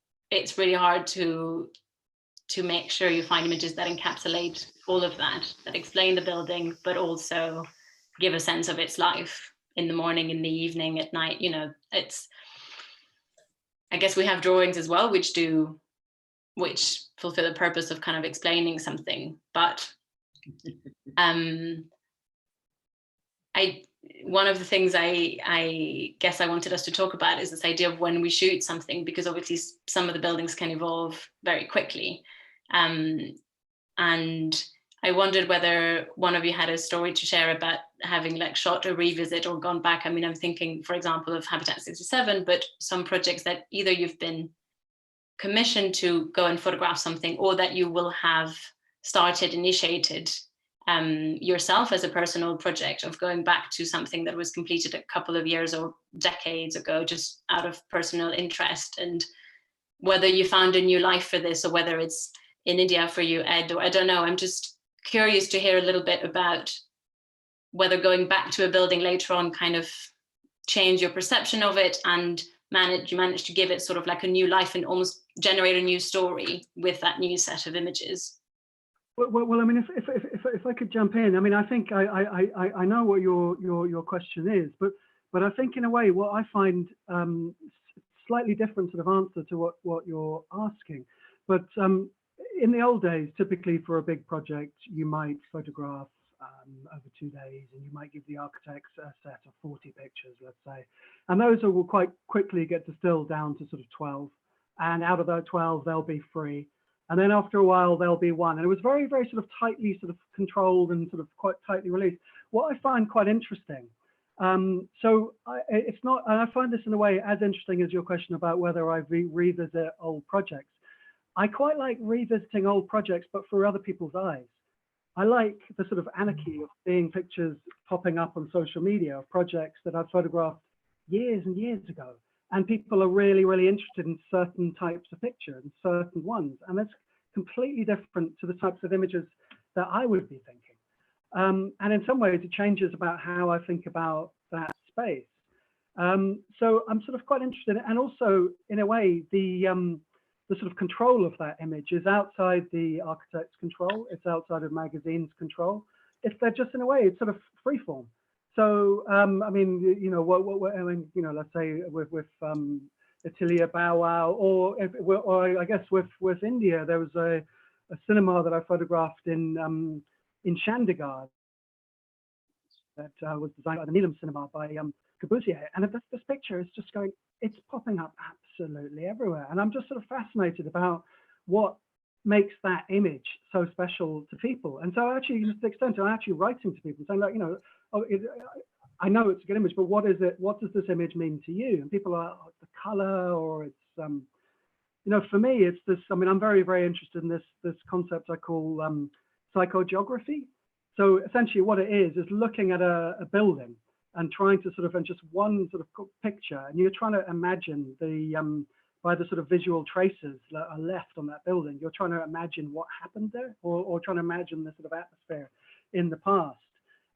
hard to make sure you find images that encapsulate all of that explain the building, but also give a sense of its life in the morning, in the evening, at night. I guess we have drawings as well, which fulfill the purpose of kind of explaining something. But one of the things I guess I wanted us to talk about is this idea of when we shoot something, because obviously some of the buildings can evolve very quickly. And I wondered whether one of you had a story to share about having like shot a revisit or gone back. I mean, I'm thinking, for example, of Habitat 67, but some projects that either you've been commissioned to go and photograph something, or that you will have initiated yourself as a personal project of going back to something that was completed a couple of years or decades ago, just out of personal interest, and whether you found a new life for this, or whether it's in India for you, Ed, or I don't know. I'm just curious to hear a little bit about whether going back to a building later on kind of changed your perception of it, and you managed to give it sort of like a new life and almost generate a new story with that new set of images. Well, I mean, if I could jump in, I mean, I think I know what your question is, but I think in a way what I find slightly different sort of answer to what you're asking. But in the old days, typically for a big project, you might photograph over 2 days, and you might give the architects a set of 40 pictures, let's say, and those will quite quickly get distilled down to sort of 12, and out of those 12 there'll be 3, and then after a while there'll be 1, and it was very, very sort of tightly sort of controlled and sort of quite tightly released. What I find quite interesting, it's not, and I find this in a way as interesting as your question about whether I revisit old projects. I quite like revisiting old projects, but through other people's eyes. I like the sort of anarchy of seeing pictures popping up on social media of projects that I've photographed years and years ago. And people are really, really interested in certain types of picture and certain ones. And that's completely different to the types of images that I would be thinking. And in some ways, it changes about how I think about that space. So I'm sort of quite interested. And also, in a way, the sort of control of that image is outside the architect's control. It's outside of magazines' control. They're just, in a way, it's sort of freeform. So, I mean, let's say with Atelier Bowwow, or I guess with India, there was a cinema that I photographed in Chandigarh that was designed by the Neelam Cinema by Corbusier. And this picture is just going, it's popping up absolutely everywhere. And I'm just sort of fascinated about what makes that image so special to people. And so actually, to the extent I'm actually writing to people saying, like, you know, I know it's a good image, but what is it? What does this image mean to you? And people are the color, or it's, you know, for me, it's this. I mean, I'm very, very interested in this concept I call psychogeography. So essentially, what it is looking at a building and trying to sort of, and just one sort of picture, and you're trying to imagine the by the sort of visual traces that are left on that building, you're trying to imagine what happened there, or trying to imagine the sort of atmosphere in the past.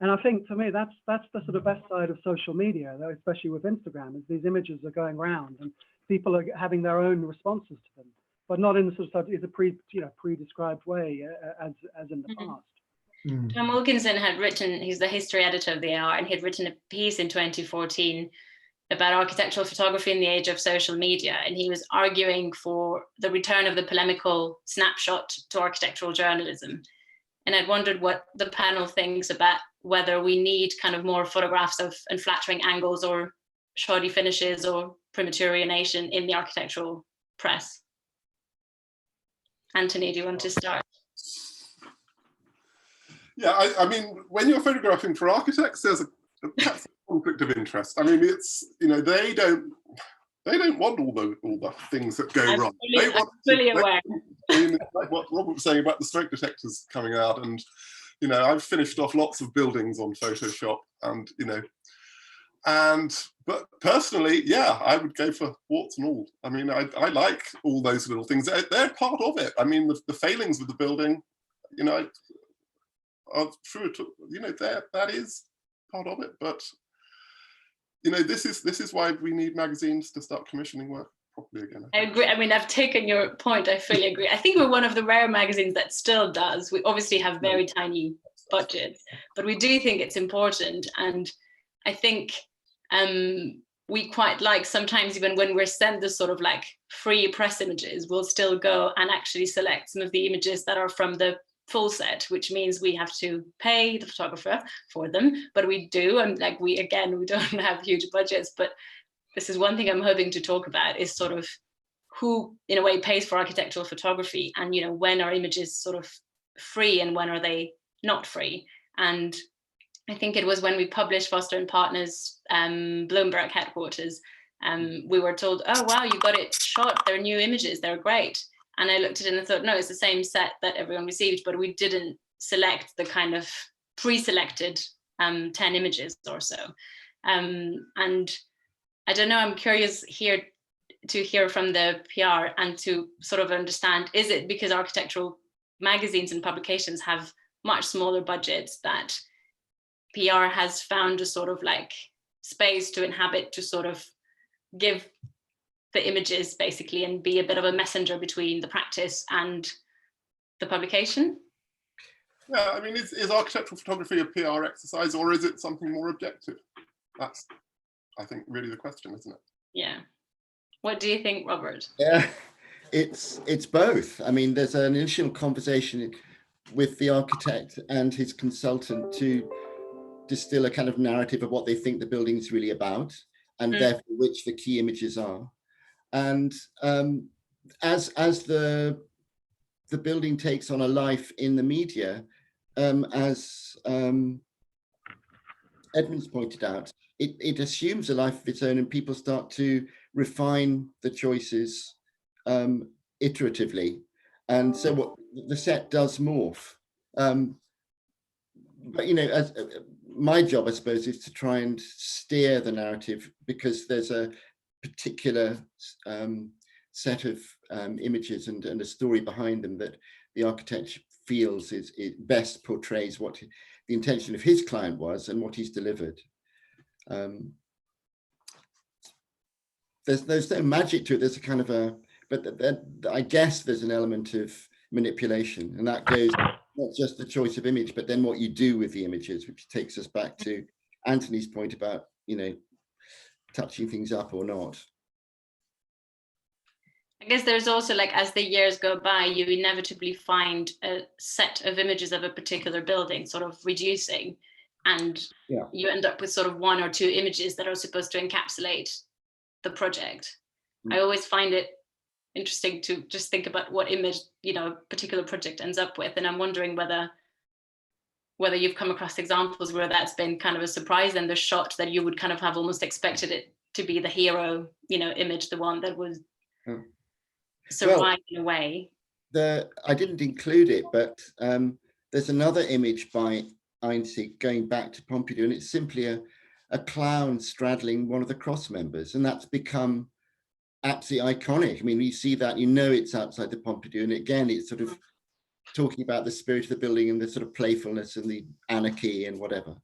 And I think for me, that's the sort of best side of social media, though, especially with Instagram, is these images are going around and people are having their own responses to them, but not in the sort of pre-described way as in the past. Tom Wilkinson had written, he's the history editor of the AR, and he had written a piece in 2014 about architectural photography in the age of social media. And he was arguing for the return of the polemical snapshot to architectural journalism. And I'd wondered what the panel thinks about whether we need kind of more photographs of unflattering angles or shoddy finishes or premature urination in the architectural press. Anthony, do you want to start? Yeah, I mean, when you're photographing for architects, there's a conflict of interest. I mean, it's, you know, they don't want all the things that go wrong. I'm fully aware. I mean, like what Robert was saying about the smoke detectors coming out, and you know, I've finished off lots of buildings on Photoshop, and you know, but personally, yeah, I would go for warts and all. I mean, I like all those little things. They're part of it. I mean, the failings with the building, you know, are true. You know, that is part of it. But you know, this is why we need magazines to start commissioning work properly again. I agree. I mean, I've taken your point. I fully agree. I think we're one of the rare magazines that still does. We obviously have very tiny budgets, but we do think it's important. And I think we quite like, sometimes even when we're sent the sort of like free press images, we'll still go and actually select some of the images that are from the full set, which means we have to pay the photographer for them, but we do. And like we don't have huge budgets, but this is one thing I'm hoping to talk about, is sort of who in a way pays for architectural photography, and you know, when are images sort of free and when are they not free. And I think it was when we published Foster and Partners Bloomberg headquarters, we were told, oh wow, you got it shot, they're new images, they're great. And I looked at it and I thought, no, it's the same set that everyone received, but we didn't select the kind of pre-selected 10 images or so. And I don't know, I'm curious here to hear from the PR and to sort of understand, is it because architectural magazines and publications have much smaller budgets that PR has found a sort of like space to inhabit, to sort of give the images basically and be a bit of a messenger between the practice and the publication? Yeah, I mean, is architectural photography a PR exercise, or is it something more objective? That's, I think, really the question, isn't it? Yeah. What do you think, Robert? Yeah, it's both. I mean, there's an initial conversation with the architect and his consultant to distill a kind of narrative of what they think the building is really about, and therefore which the key images are. And as the building takes on a life in the media, as Edmund's pointed out, it assumes a life of its own, and people start to refine the choices iteratively. And so what the set does morph. But you know, as my job, I suppose, is to try and steer the narrative, because there's a particular set of images and a story behind them that the architect feels it best portrays what the intention of his client was and what he's delivered. There's no magic to it. There's a kind of but I guess there's an element of manipulation, and that goes not just the choice of image, but then what you do with the images, which takes us back to Anthony's point about, you know, touching things up or not. guess there's also, like, as the years go by, you inevitably find a set of images of a particular building sort of reducing, and you end up with sort of one or two images that are supposed to encapsulate the project. I always find it interesting to just think about what image, you know, a particular project ends up with, and I'm wondering whether you've come across examples where that's been kind of a surprise, and the shot that you would kind of have almost expected it to be the hero, you know, image, the one that would survive in a way. I didn't include it, but there's another image by Einzig going back to Pompidou, and it's simply a clown straddling one of the cross members, and that's become absolutely iconic. I mean, you see that, you know, it's outside the Pompidou, and again, it's sort of talking about the spirit of the building and the sort of playfulness and the anarchy and whatever.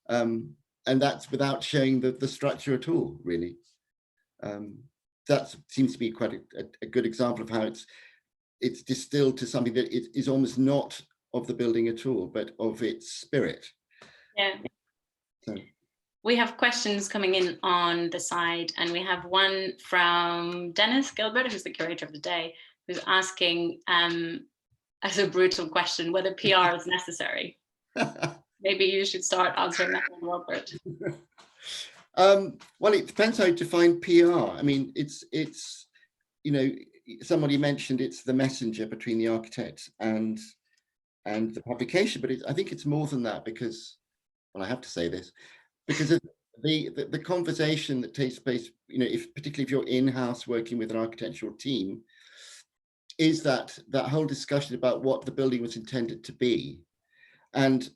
And that's without showing the structure at all, really. That seems to be quite a good example of how it's distilled to something that is almost not of the building at all, but of its spirit. Yeah. So. We have questions coming in on the side, and we have one from Dennis Gilbert, who's the curator of the day, who's asking, as a brutal question, whether PR is necessary. Maybe you should start answering that one, Robert. Well, it depends how you define PR. I mean, it's you know, somebody mentioned it's the messenger between the architect and the publication, but I think it's more than that, because, well, I have to say this, because the conversation that takes place, you know, particularly if you're in-house working with an architectural team, is that whole discussion about what the building was intended to be. And,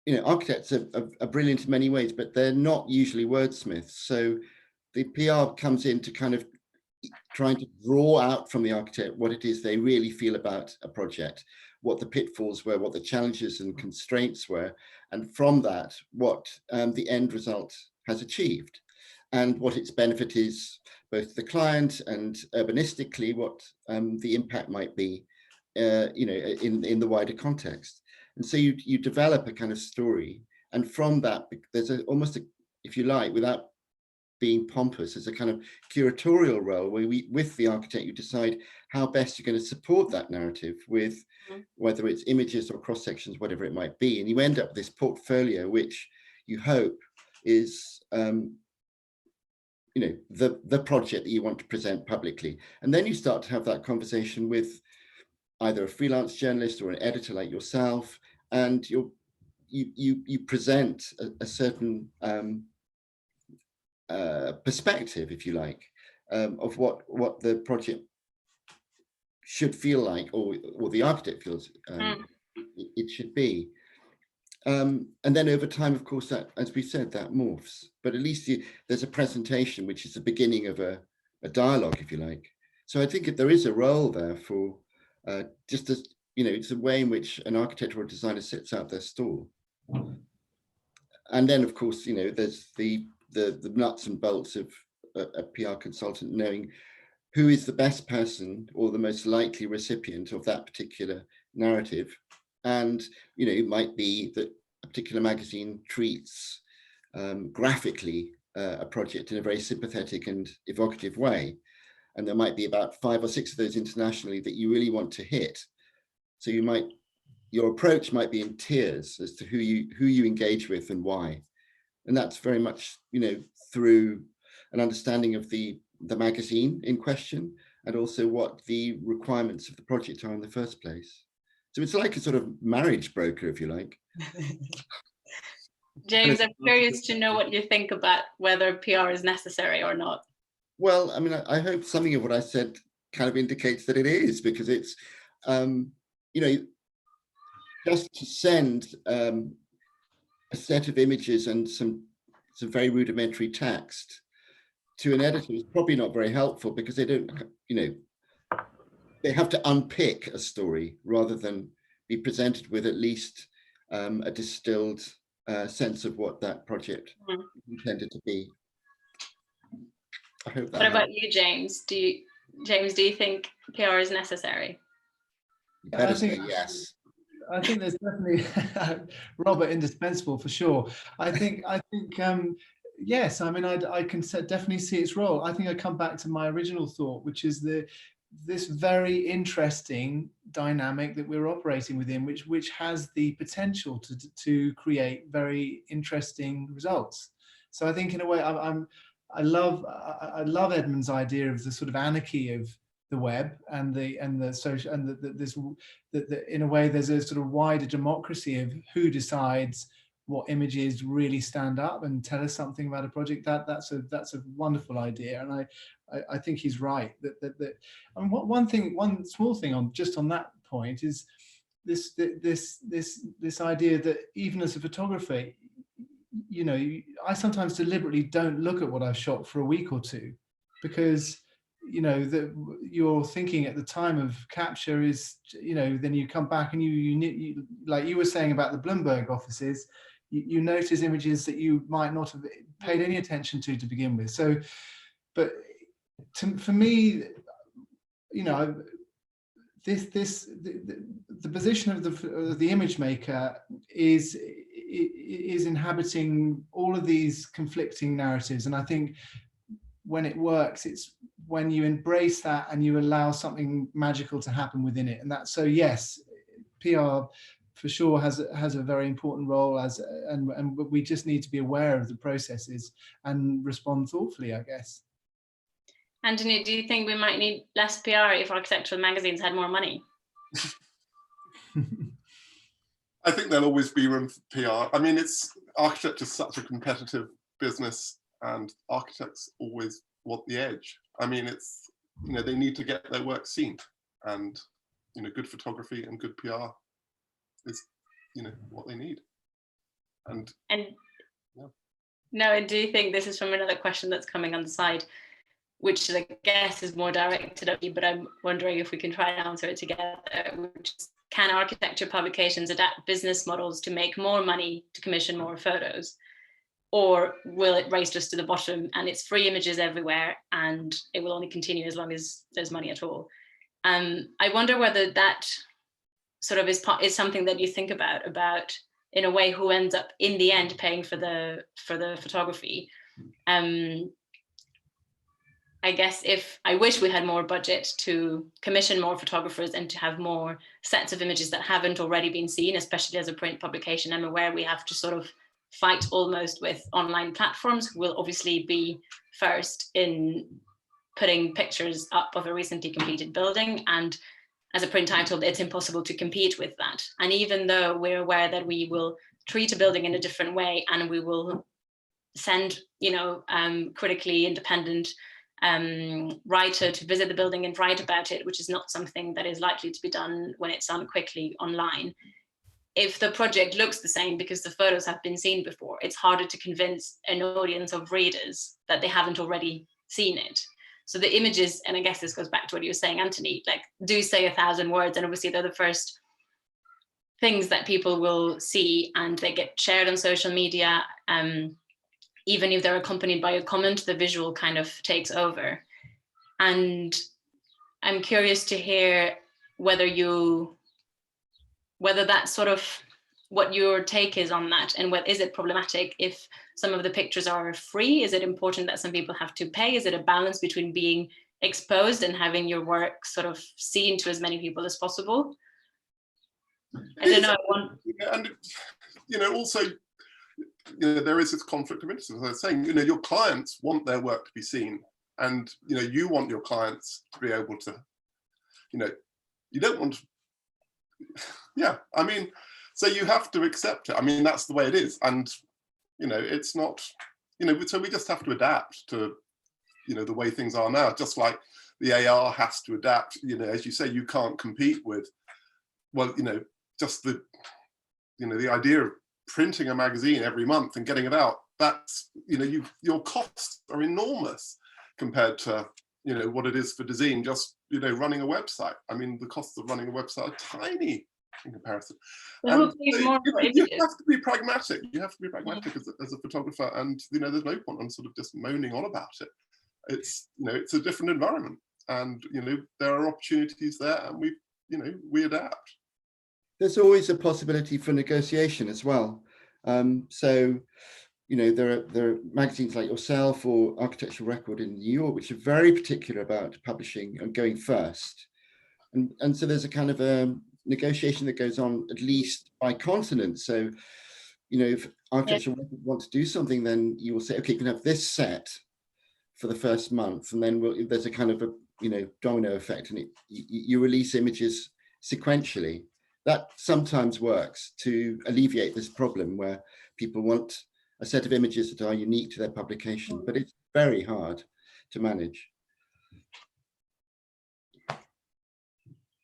you know, architects are brilliant in many ways, but they're not usually wordsmiths. So the PR comes in to kind of trying to draw out from the architect what it is they really feel about a project, what the pitfalls were, what the challenges and constraints were, and from that, what the end result has achieved, and what its benefit is, both to the client and urbanistically, what the impact might be, you know, in the wider context. And so you develop a kind of story, and from that, there's almost if you like, without being pompous, as a kind of curatorial role where with the architect, you decide how best you're going to support that narrative with whether it's images or cross sections, whatever it might be, and you end up with this portfolio, which you hope is you know, the project that you want to present publicly. And then you start to have that conversation with either a freelance journalist or an editor like yourself, and you present a certain perspective, if you like, of what the project should feel like, or the architect feels it should be. And then over time, of course, that, as we said, that morphs. But at least there's a presentation, which is the beginning of a dialogue, if you like. So I think if there is a role there for just as, you know, it's a way in which an architect or a designer sets out their stall. And then, of course, you know, there's the nuts and bolts of a PR consultant knowing who is the best person or the most likely recipient of that particular narrative. And, you know, it might be that a particular magazine treats graphically a project in a very sympathetic and evocative way. And there might be about 5 or 6 of those internationally that you really want to hit. So your approach might be in tiers as to who you engage with and why. And that's very much, you know, through an understanding of the magazine in question, and also what the requirements of the project are in the first place. So it's like a sort of marriage broker, if you like. James, I'm curious to know what you think about whether PR is necessary or not. Well, I mean, I hope something of what I said kind of indicates that it is, because it's, you know, just to send a set of images and some very rudimentary text to an editor is probably not very helpful, because they don't, you know, they have to unpick a story rather than be presented with at least a distilled sense of what that project intended to be. I hope that. What about you, James? Do you think PR is necessary? You better say yes. I think there's definitely Robert, indispensable for sure. I think yes. I mean, I can definitely see its role. I think I come back to my original thought, which is this very interesting dynamic that we're operating within, which has the potential to create very interesting results. So I think in a way, I love Edmund's idea of the sort of anarchy of the web and the social, and that in a way there's a sort of wider democracy of who decides what images really stand up and tell us something about a project. That's a wonderful idea, and I think he's right. And one small thing on that point is this idea that even as a photographer, you know, I sometimes deliberately don't look at what I've shot for a week or two, because, you know, that you're thinking at the time of capture is, you know, then you come back and you like you were saying about the Bloomberg offices, you notice images that you might not have paid any attention to begin with. So, but for me, you know, the position of the image maker is inhabiting all of these conflicting narratives, and I think when it works, it's when you embrace that and you allow something magical to happen within it. And that's, so yes, PR for sure has a very important role, and we just need to be aware of the processes and respond thoughtfully, I guess. Anthony, do you think we might need less PR if architectural magazines had more money? I think there'll always be room for PR. I mean, architecture is such a competitive business, and architects always want the edge. I mean, it's, you know, they need to get their work seen, and, you know, good photography and good PR is, you know, what they need. And yeah. No, and do you think, this is from another question that's coming on the side, which I guess is more directed at you, but I'm wondering if we can try and answer it together, which is, can architecture publications adapt business models to make more money to commission more photos? Or will it race us to the bottom and it's free images everywhere and it will only continue as long as there's money at all? I wonder whether that sort of is something that you think about in a way, who ends up in the end paying for the photography. I guess I wish we had more budget to commission more photographers and to have more sets of images that haven't already been seen, especially as a print publication. I'm aware we have to sort of fight almost with online platforms, who will obviously be first in putting pictures up of a recently completed building. And as a print title, it's impossible to compete with that. And even though we're aware that we will treat a building in a different way, and we will send, you know, critically independent writer to visit the building and write about it, which is not something that is likely to be done when it's done quickly online. If the project looks the same because the photos have been seen before, it's harder to convince an audience of readers that they haven't already seen it. So the images, and I guess this goes back to what you were saying, Anthony, like, do say 1,000 words, and obviously they're the first things that people will see, and they get shared on social media. Even if they're accompanied by a comment, the visual kind of takes over. And I'm curious to hear whether that's sort of what your take is on that, and is it problematic if some of the pictures are free? Is it important that some people have to pay? Is it a balance between being exposed and having your work sort of seen to as many people as possible? I don't know. And, you know, also, you know, there is this conflict of interest. As I was saying, you know, your clients want their work to be seen, and, you know, you want your clients to be able to, you know, you don't want to, yeah, I mean, so you have to accept it. I mean, that's the way it is. And, you know, it's not, you know, so we just have to adapt to, you know, the way things are now, just like the AR has to adapt. You know, as you say, you can't compete with, well, you know, just the, you know, the idea of printing a magazine every month and getting it out, that's, you know, your costs are enormous compared to, you know, what it is for design, just, you know, running a website. I mean, the costs of running a website are tiny in comparison. And you have to be pragmatic. You have to be pragmatic as a photographer, and, you know, there's no point on sort of just moaning on about it. It's, you know, it's a different environment, and, you know, there are opportunities there, and we, you know, we adapt. There's always a possibility for negotiation as well. So you know, there are magazines like yourself or Architectural Record in New York, which are very particular about publishing and going first. And so there's a kind of a negotiation that goes on at least by continent. So, you know, if Architectural Record want to do something, then you will say, okay, you can have this set for the first month, and then there's a kind of a, you know, domino effect, and you release images sequentially. That sometimes works to alleviate this problem where people want a set of images that are unique to their publication, but it's very hard to manage.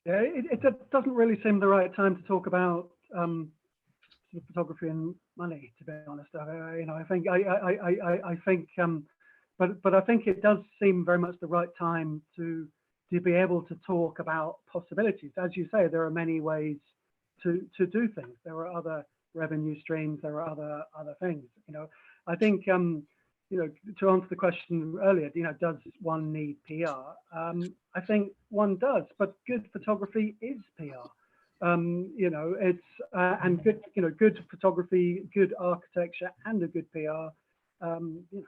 Yeah, it doesn't really seem the right time to talk about photography and money, to be honest. You know, I think but I think it does seem very much the right time to be able to talk about possibilities. As you say, there are many ways to do things. There are other revenue streams. There are other things. You know, I think you know, to answer the question earlier, you know, does one need PR? I think one does, but good photography is PR. You know, it's and good, you know, good photography, good architecture, and a good PR. You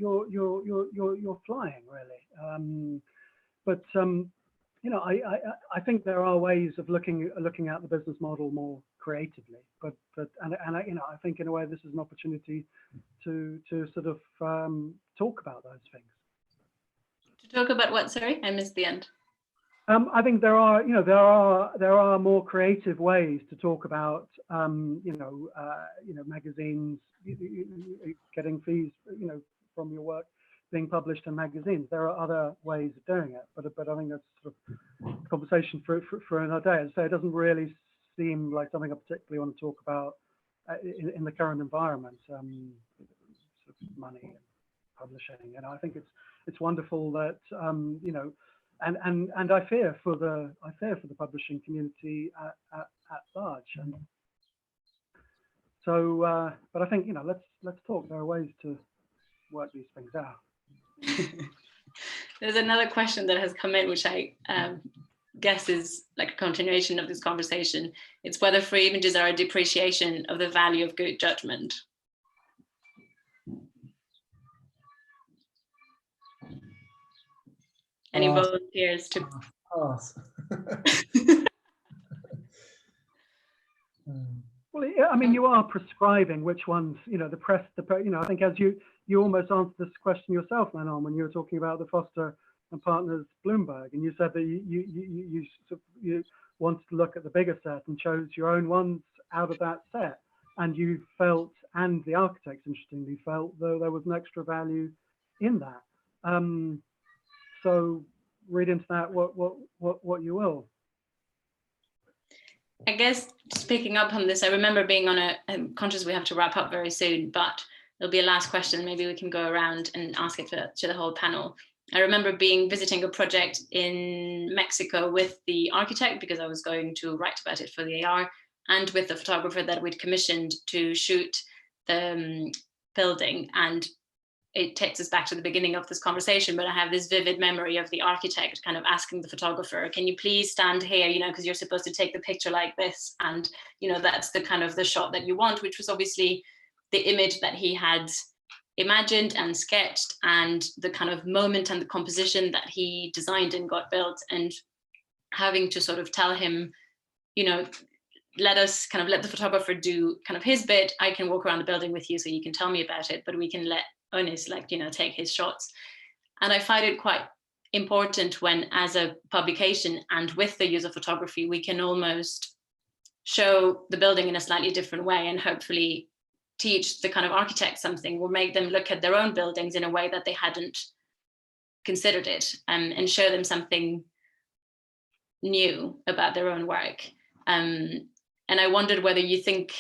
know, you're flying, really. But you know, I think there are ways of looking at the business model more creatively. But I, you know, I think in a way this is an opportunity to sort of talk about those things. To talk about what? Sorry, I missed the end. I think there are, you know, there are more creative ways to talk about, you know, magazines, getting fees, you know, from your work being published in magazines. There are other ways of doing it, but I think that's sort of a conversation for another day. So it doesn't really seem like something I particularly want to talk about in the current environment. Sort of money and publishing, and I think it's wonderful that you know. And I fear for the publishing community at large, and so but I think, you know, let's talk. There are ways to work these things out. There's another question that has come in, which I guess is like a continuation of this conversation. It's whether free images are a depreciation of the value of good judgment. Any volunteers to pass? Well, yeah, I mean, you are prescribing which ones, you know, you know, I think as you almost answered this question yourself, Manon, when you were talking about the Foster and Partners Bloomberg, and you said that you wanted to look at the bigger set and chose your own ones out of that set, and you felt, and the architects interestingly felt, though there was an extra value in that. So read into that what you will. I guess just picking up on this, I remember being on I'm conscious we have to wrap up very soon, but there'll be a last question. Maybe we can go around and ask it to the whole panel. I remember visiting a project in Mexico with the architect, because I was going to write about it for the AR, and with the photographer that we'd commissioned to shoot the building. And it takes us back to the beginning of this conversation, but I have this vivid memory of the architect kind of asking the photographer, can you please stand here, you know, because you're supposed to take the picture like this. And, you know, that's the kind of the shot that you want, which was obviously the image that he had imagined and sketched, and the kind of moment and the composition that he designed and got built, and having to sort of tell him, you know, let the photographer do kind of his bit. I can walk around the building with you so you can tell me about it, but we can let Onis, like, you know, take his shots. And I find it quite important when, as a publication and with the use of photography, we can almost show the building in a slightly different way, and hopefully teach the kind of architects something, or make them look at their own buildings in a way that they hadn't considered it, and show them something new about their own work. And I wondered whether you think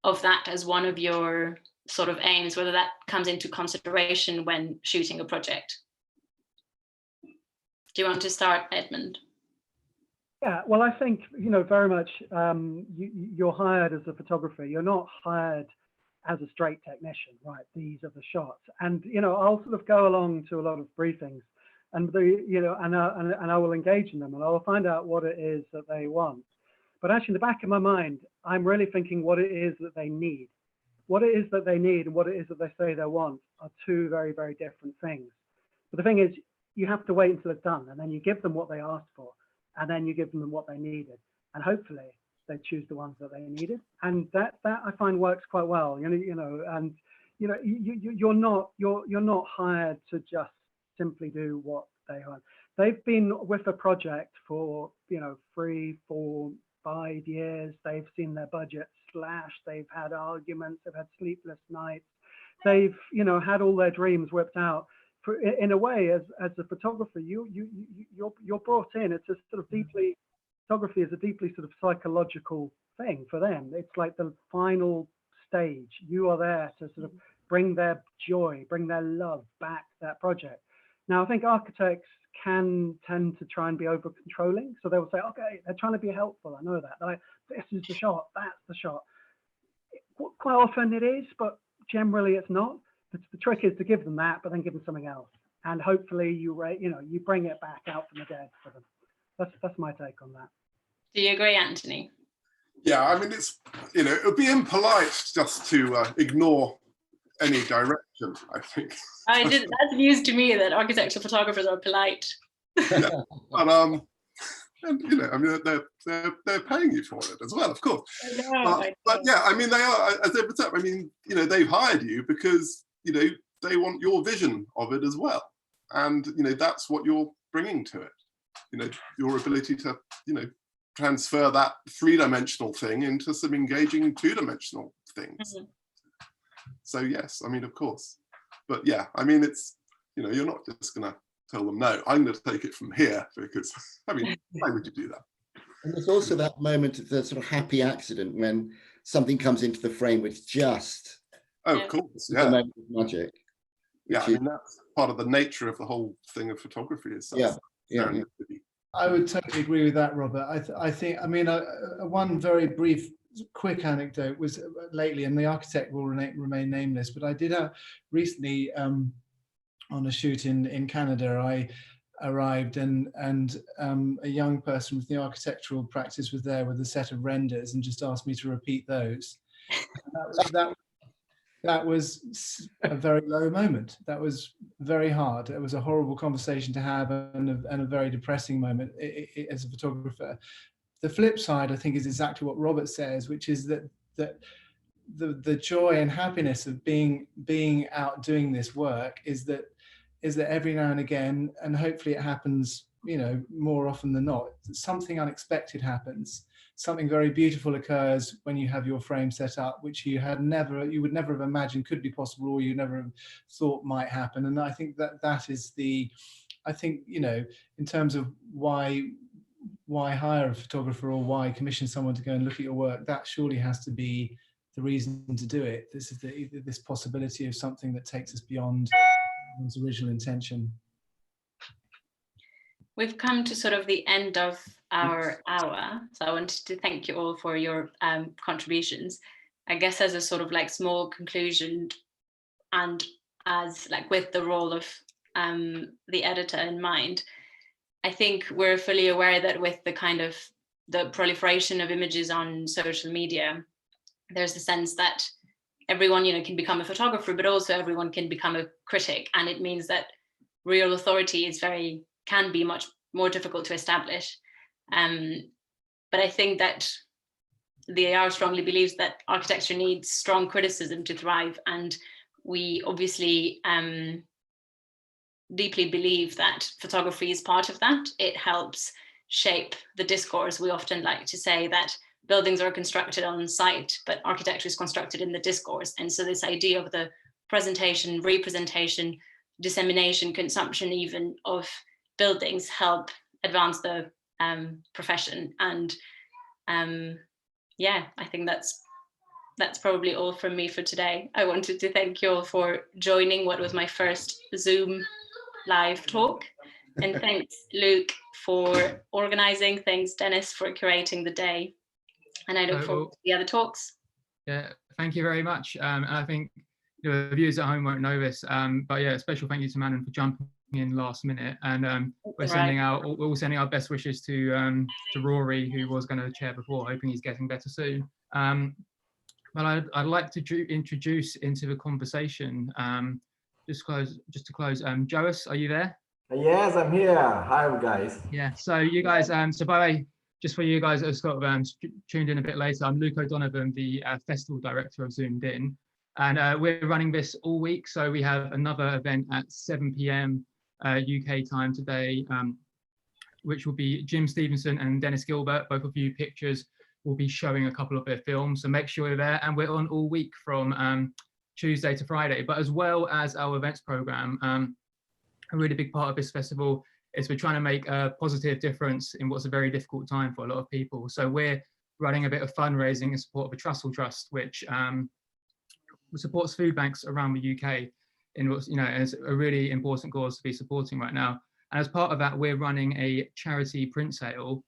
of that as one of your sort of aims, whether that comes into consideration when shooting a project. Do you want to start, Edmund? Yeah, well, I think, you know, very much you're hired as a photographer. You're not hired as a straight technician, right? These are the shots. And, you know, I'll sort of go along to a lot of briefings, and I will engage in them, and I will find out what it is that they want. But actually, in the back of my mind, I'm really thinking what it is that they need. what it is that they need and what it is that they say they want are two very, very different things. But the thing is, you have to wait until it's done, and then you give them what they asked for, and then you give them what they needed, and hopefully they choose the ones that they needed. And that I find works quite well. And you're not hired to just simply do what they want. They've been with a project for 3, 4, 5 years. They've seen their budget slashed. They've had arguments. They've had sleepless nights. They've had all their dreams whipped out. In a way, as a photographer, you're brought in. It's a sort of photography is a deeply sort of psychological thing for them. It's like the final stage. You are there to sort of bring their joy, bring their love back to that project. Now, I think architects can tend to try and be over controlling. So they will say, okay, they're trying to be helpful. I know that. They're like, this is the shot, that's the shot. Quite often it is, but generally it's not. The trick is to give them that, but then give them something else. And hopefully you bring it back out from the dead for them. That's my take on that. Do you agree, Anthony? Yeah, I mean, it's, it would be impolite just to ignore any direction, I think. That's news to me that architectural photographers are polite. Yeah. And I mean, they're paying you for it as well, of course. I know. But yeah, I mean, they are, as Edward said, I mean, they've hired you because, they want your vision of it as well. And, that's what you're bringing to it. Your ability to, transfer that 3-dimensional thing into some engaging 2-dimensional things. Mm-hmm. So yes, I mean, of course. But yeah, I mean, it's, you're not just going to tell them, no, I'm going to take it from here, because, I mean, why would you do that? And there's also that moment of the sort of happy accident when something comes into the frame which just... Oh, of course, yeah. The moment of magic. Yeah, I mean, that's part of the nature of the whole thing of photography is I would totally agree with that, Robert. I think, I mean, one very brief, quick anecdote was lately, and the architect will remain nameless, but I did recently on a shoot in Canada, I arrived and a young person with the architectural practice was there with a set of renders and just asked me to repeat those. That was a very low moment. That was very hard. It was a horrible conversation to have and a very depressing moment as a photographer. The flip side, I think, is exactly what Robert says, which is that the joy and happiness of being out doing this work is that every now and again, and hopefully it happens, more often than not, something unexpected happens. Something very beautiful occurs when you have your frame set up, which you would never have imagined could be possible, or you never have thought might happen. And I think that is in terms of why hire a photographer or why commission someone to go and look at your work, that surely has to be the reason to do it. This is this possibility of something that takes us beyond one's original intention. We've come to sort of the end of our hour, so I wanted to thank you all for your contributions. I guess as a sort of like small conclusion, and as like with the role of the editor in mind, I think we're fully aware that with the kind of the proliferation of images on social media, there's a sense that everyone can become a photographer, but also everyone can become a critic, and it means that real authority can be much more difficult to establish. But I think that the AR strongly believes that architecture needs strong criticism to thrive, and we obviously deeply believe that photography is part of that. It helps shape the discourse. We often like to say that buildings are constructed on site, but architecture is constructed in the discourse. And so this idea of the presentation, representation, dissemination, consumption even of buildings help advance the profession. And yeah, I think that's probably all from me for today. I wanted to thank you all for joining what was my first Zoom live talk. And thanks, Luke, for organizing. Thanks, Dennis, for curating the day. And I look forward to the other talks. Yeah, thank you very much. And I think the viewers at home won't know this, but yeah, a special thank you to Manon for jumping in last minute. And we're sending our best wishes to Rory, who was going to chair before, hoping he's getting better soon. Well, I'd like to introduce into the conversation, just to close, Joas, are you there? Yes, I'm here. Hi, guys. Yeah, so you guys, so by the way, just for you guys that have sort of tuned in a bit later, I'm Luke O'Donovan, the festival director of Zoomed In, and we're running this all week. So we have another event at 7 p.m. UK time today, which will be Jim Stevenson and Dennis Gilbert, both of you pictures, will be showing a couple of their films. So make sure you're there, and we're on all week from Tuesday to Friday, but as well as our events program. A really big part of this festival is we're trying to make a positive difference in what's a very difficult time for a lot of people. So we're running a bit of fundraising in support of the Trussell Trust, which supports food banks around the UK in what's, is a really important cause to be supporting right now. And as part of that, we're running a charity print sale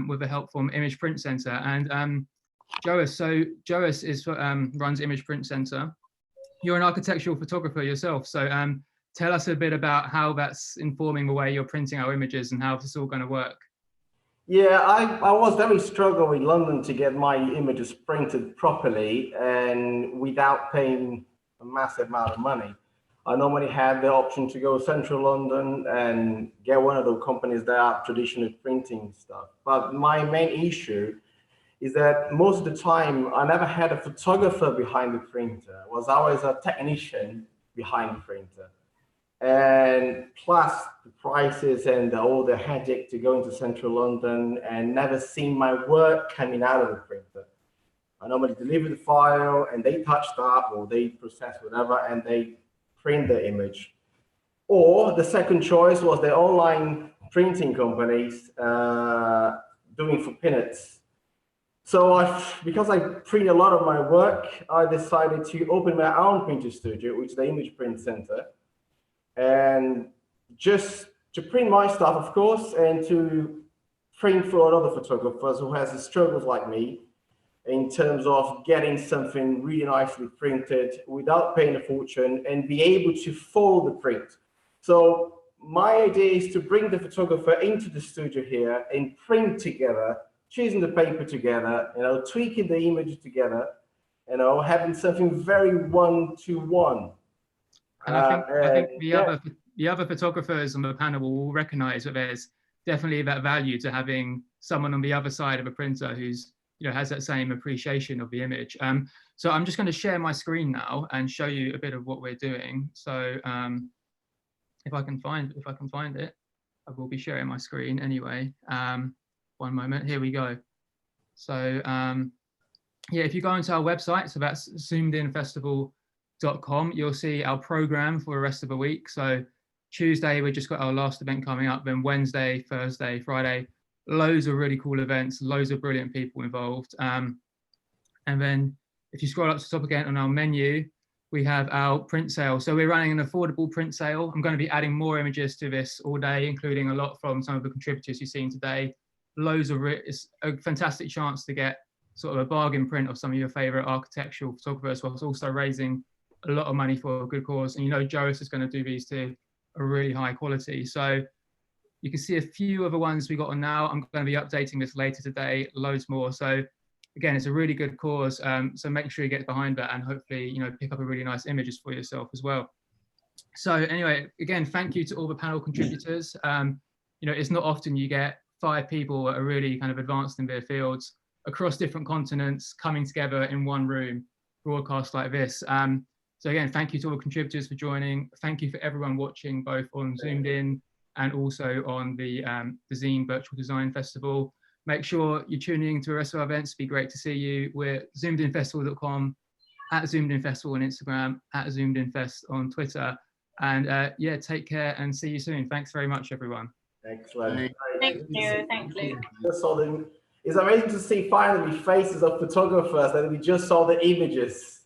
with the help from Image Print Centre. And Joas, so Joas runs Image Print Centre. You're an architectural photographer yourself, so tell us a bit about how that's informing the way you're printing our images and how this is all going to work. Yeah, I was very struggling in London to get my images printed properly and without paying a massive amount of money. I normally had the option to go central London and get one of those companies that are traditional printing stuff. But my main issue is that most of the time I never had a photographer behind the printer. It was always a technician behind the printer. And plus the prices and all the headache to go into central London and never seen my work coming out of the printer. I normally deliver the file and they touch up or they process whatever and they print the image. Or the second choice was the online printing companies doing for peanuts. So because I print a lot of my work, I decided to open my own printer studio, which is the Image Print Centre. And just to print my stuff, of course, and to print for other photographers who has struggles like me in terms of getting something really nicely printed without paying a fortune and be able to fold the print. So my idea is to bring the photographer into the studio here and print together, choosing the paper together, tweaking the image together, having something very one-to-one. And I think the other photographers on the panel will recognise that there's definitely that value to having someone on the other side of a printer who's has that same appreciation of the image. So I'm just going to share my screen now and show you a bit of what we're doing. So if I can find it, I will be sharing my screen anyway. One moment, here we go. So yeah, if you go into our website, so that's zoomedinfestival.com, you'll see our program for the rest of the week. So Tuesday, we just got our last event coming up, then Wednesday, Thursday, Friday, loads of really cool events, loads of brilliant people involved. And then if you scroll up to the top again on our menu, we have our print sale. So we're running an affordable print sale. I'm going to be adding more images to this all day, including a lot from some of the contributors you've seen today. It's a fantastic chance to get sort of a bargain print of some of your favorite architectural photographers, whilst also raising a lot of money for a good cause. And Joas is going to do these to a really high quality. So you can see a few of the ones we got on now. I'm going to be updating this later today, loads more. So again, it's a really good cause. So make sure you get behind that and hopefully, pick up a really nice images for yourself as well. So anyway, again, thank you to all the panel contributors. It's not often you get 5 people that are really kind of advanced in their fields across different continents coming together in one room, broadcast like this. So again, thank you to all the contributors for joining. Thank you for everyone watching, both on Zoomed In and also on the Zine Virtual Design Festival. Make sure you're tuning in to the rest of our events. It'd be great to see you. We're zoomedinfestival.com, at zoomedinfestival on Instagram, at zoomedinfest on Twitter. And yeah, take care and see you soon. Thanks very much, everyone. Excellent. Thank you. Thanks, Luke. It's amazing to see finally faces of photographers that we just saw the images.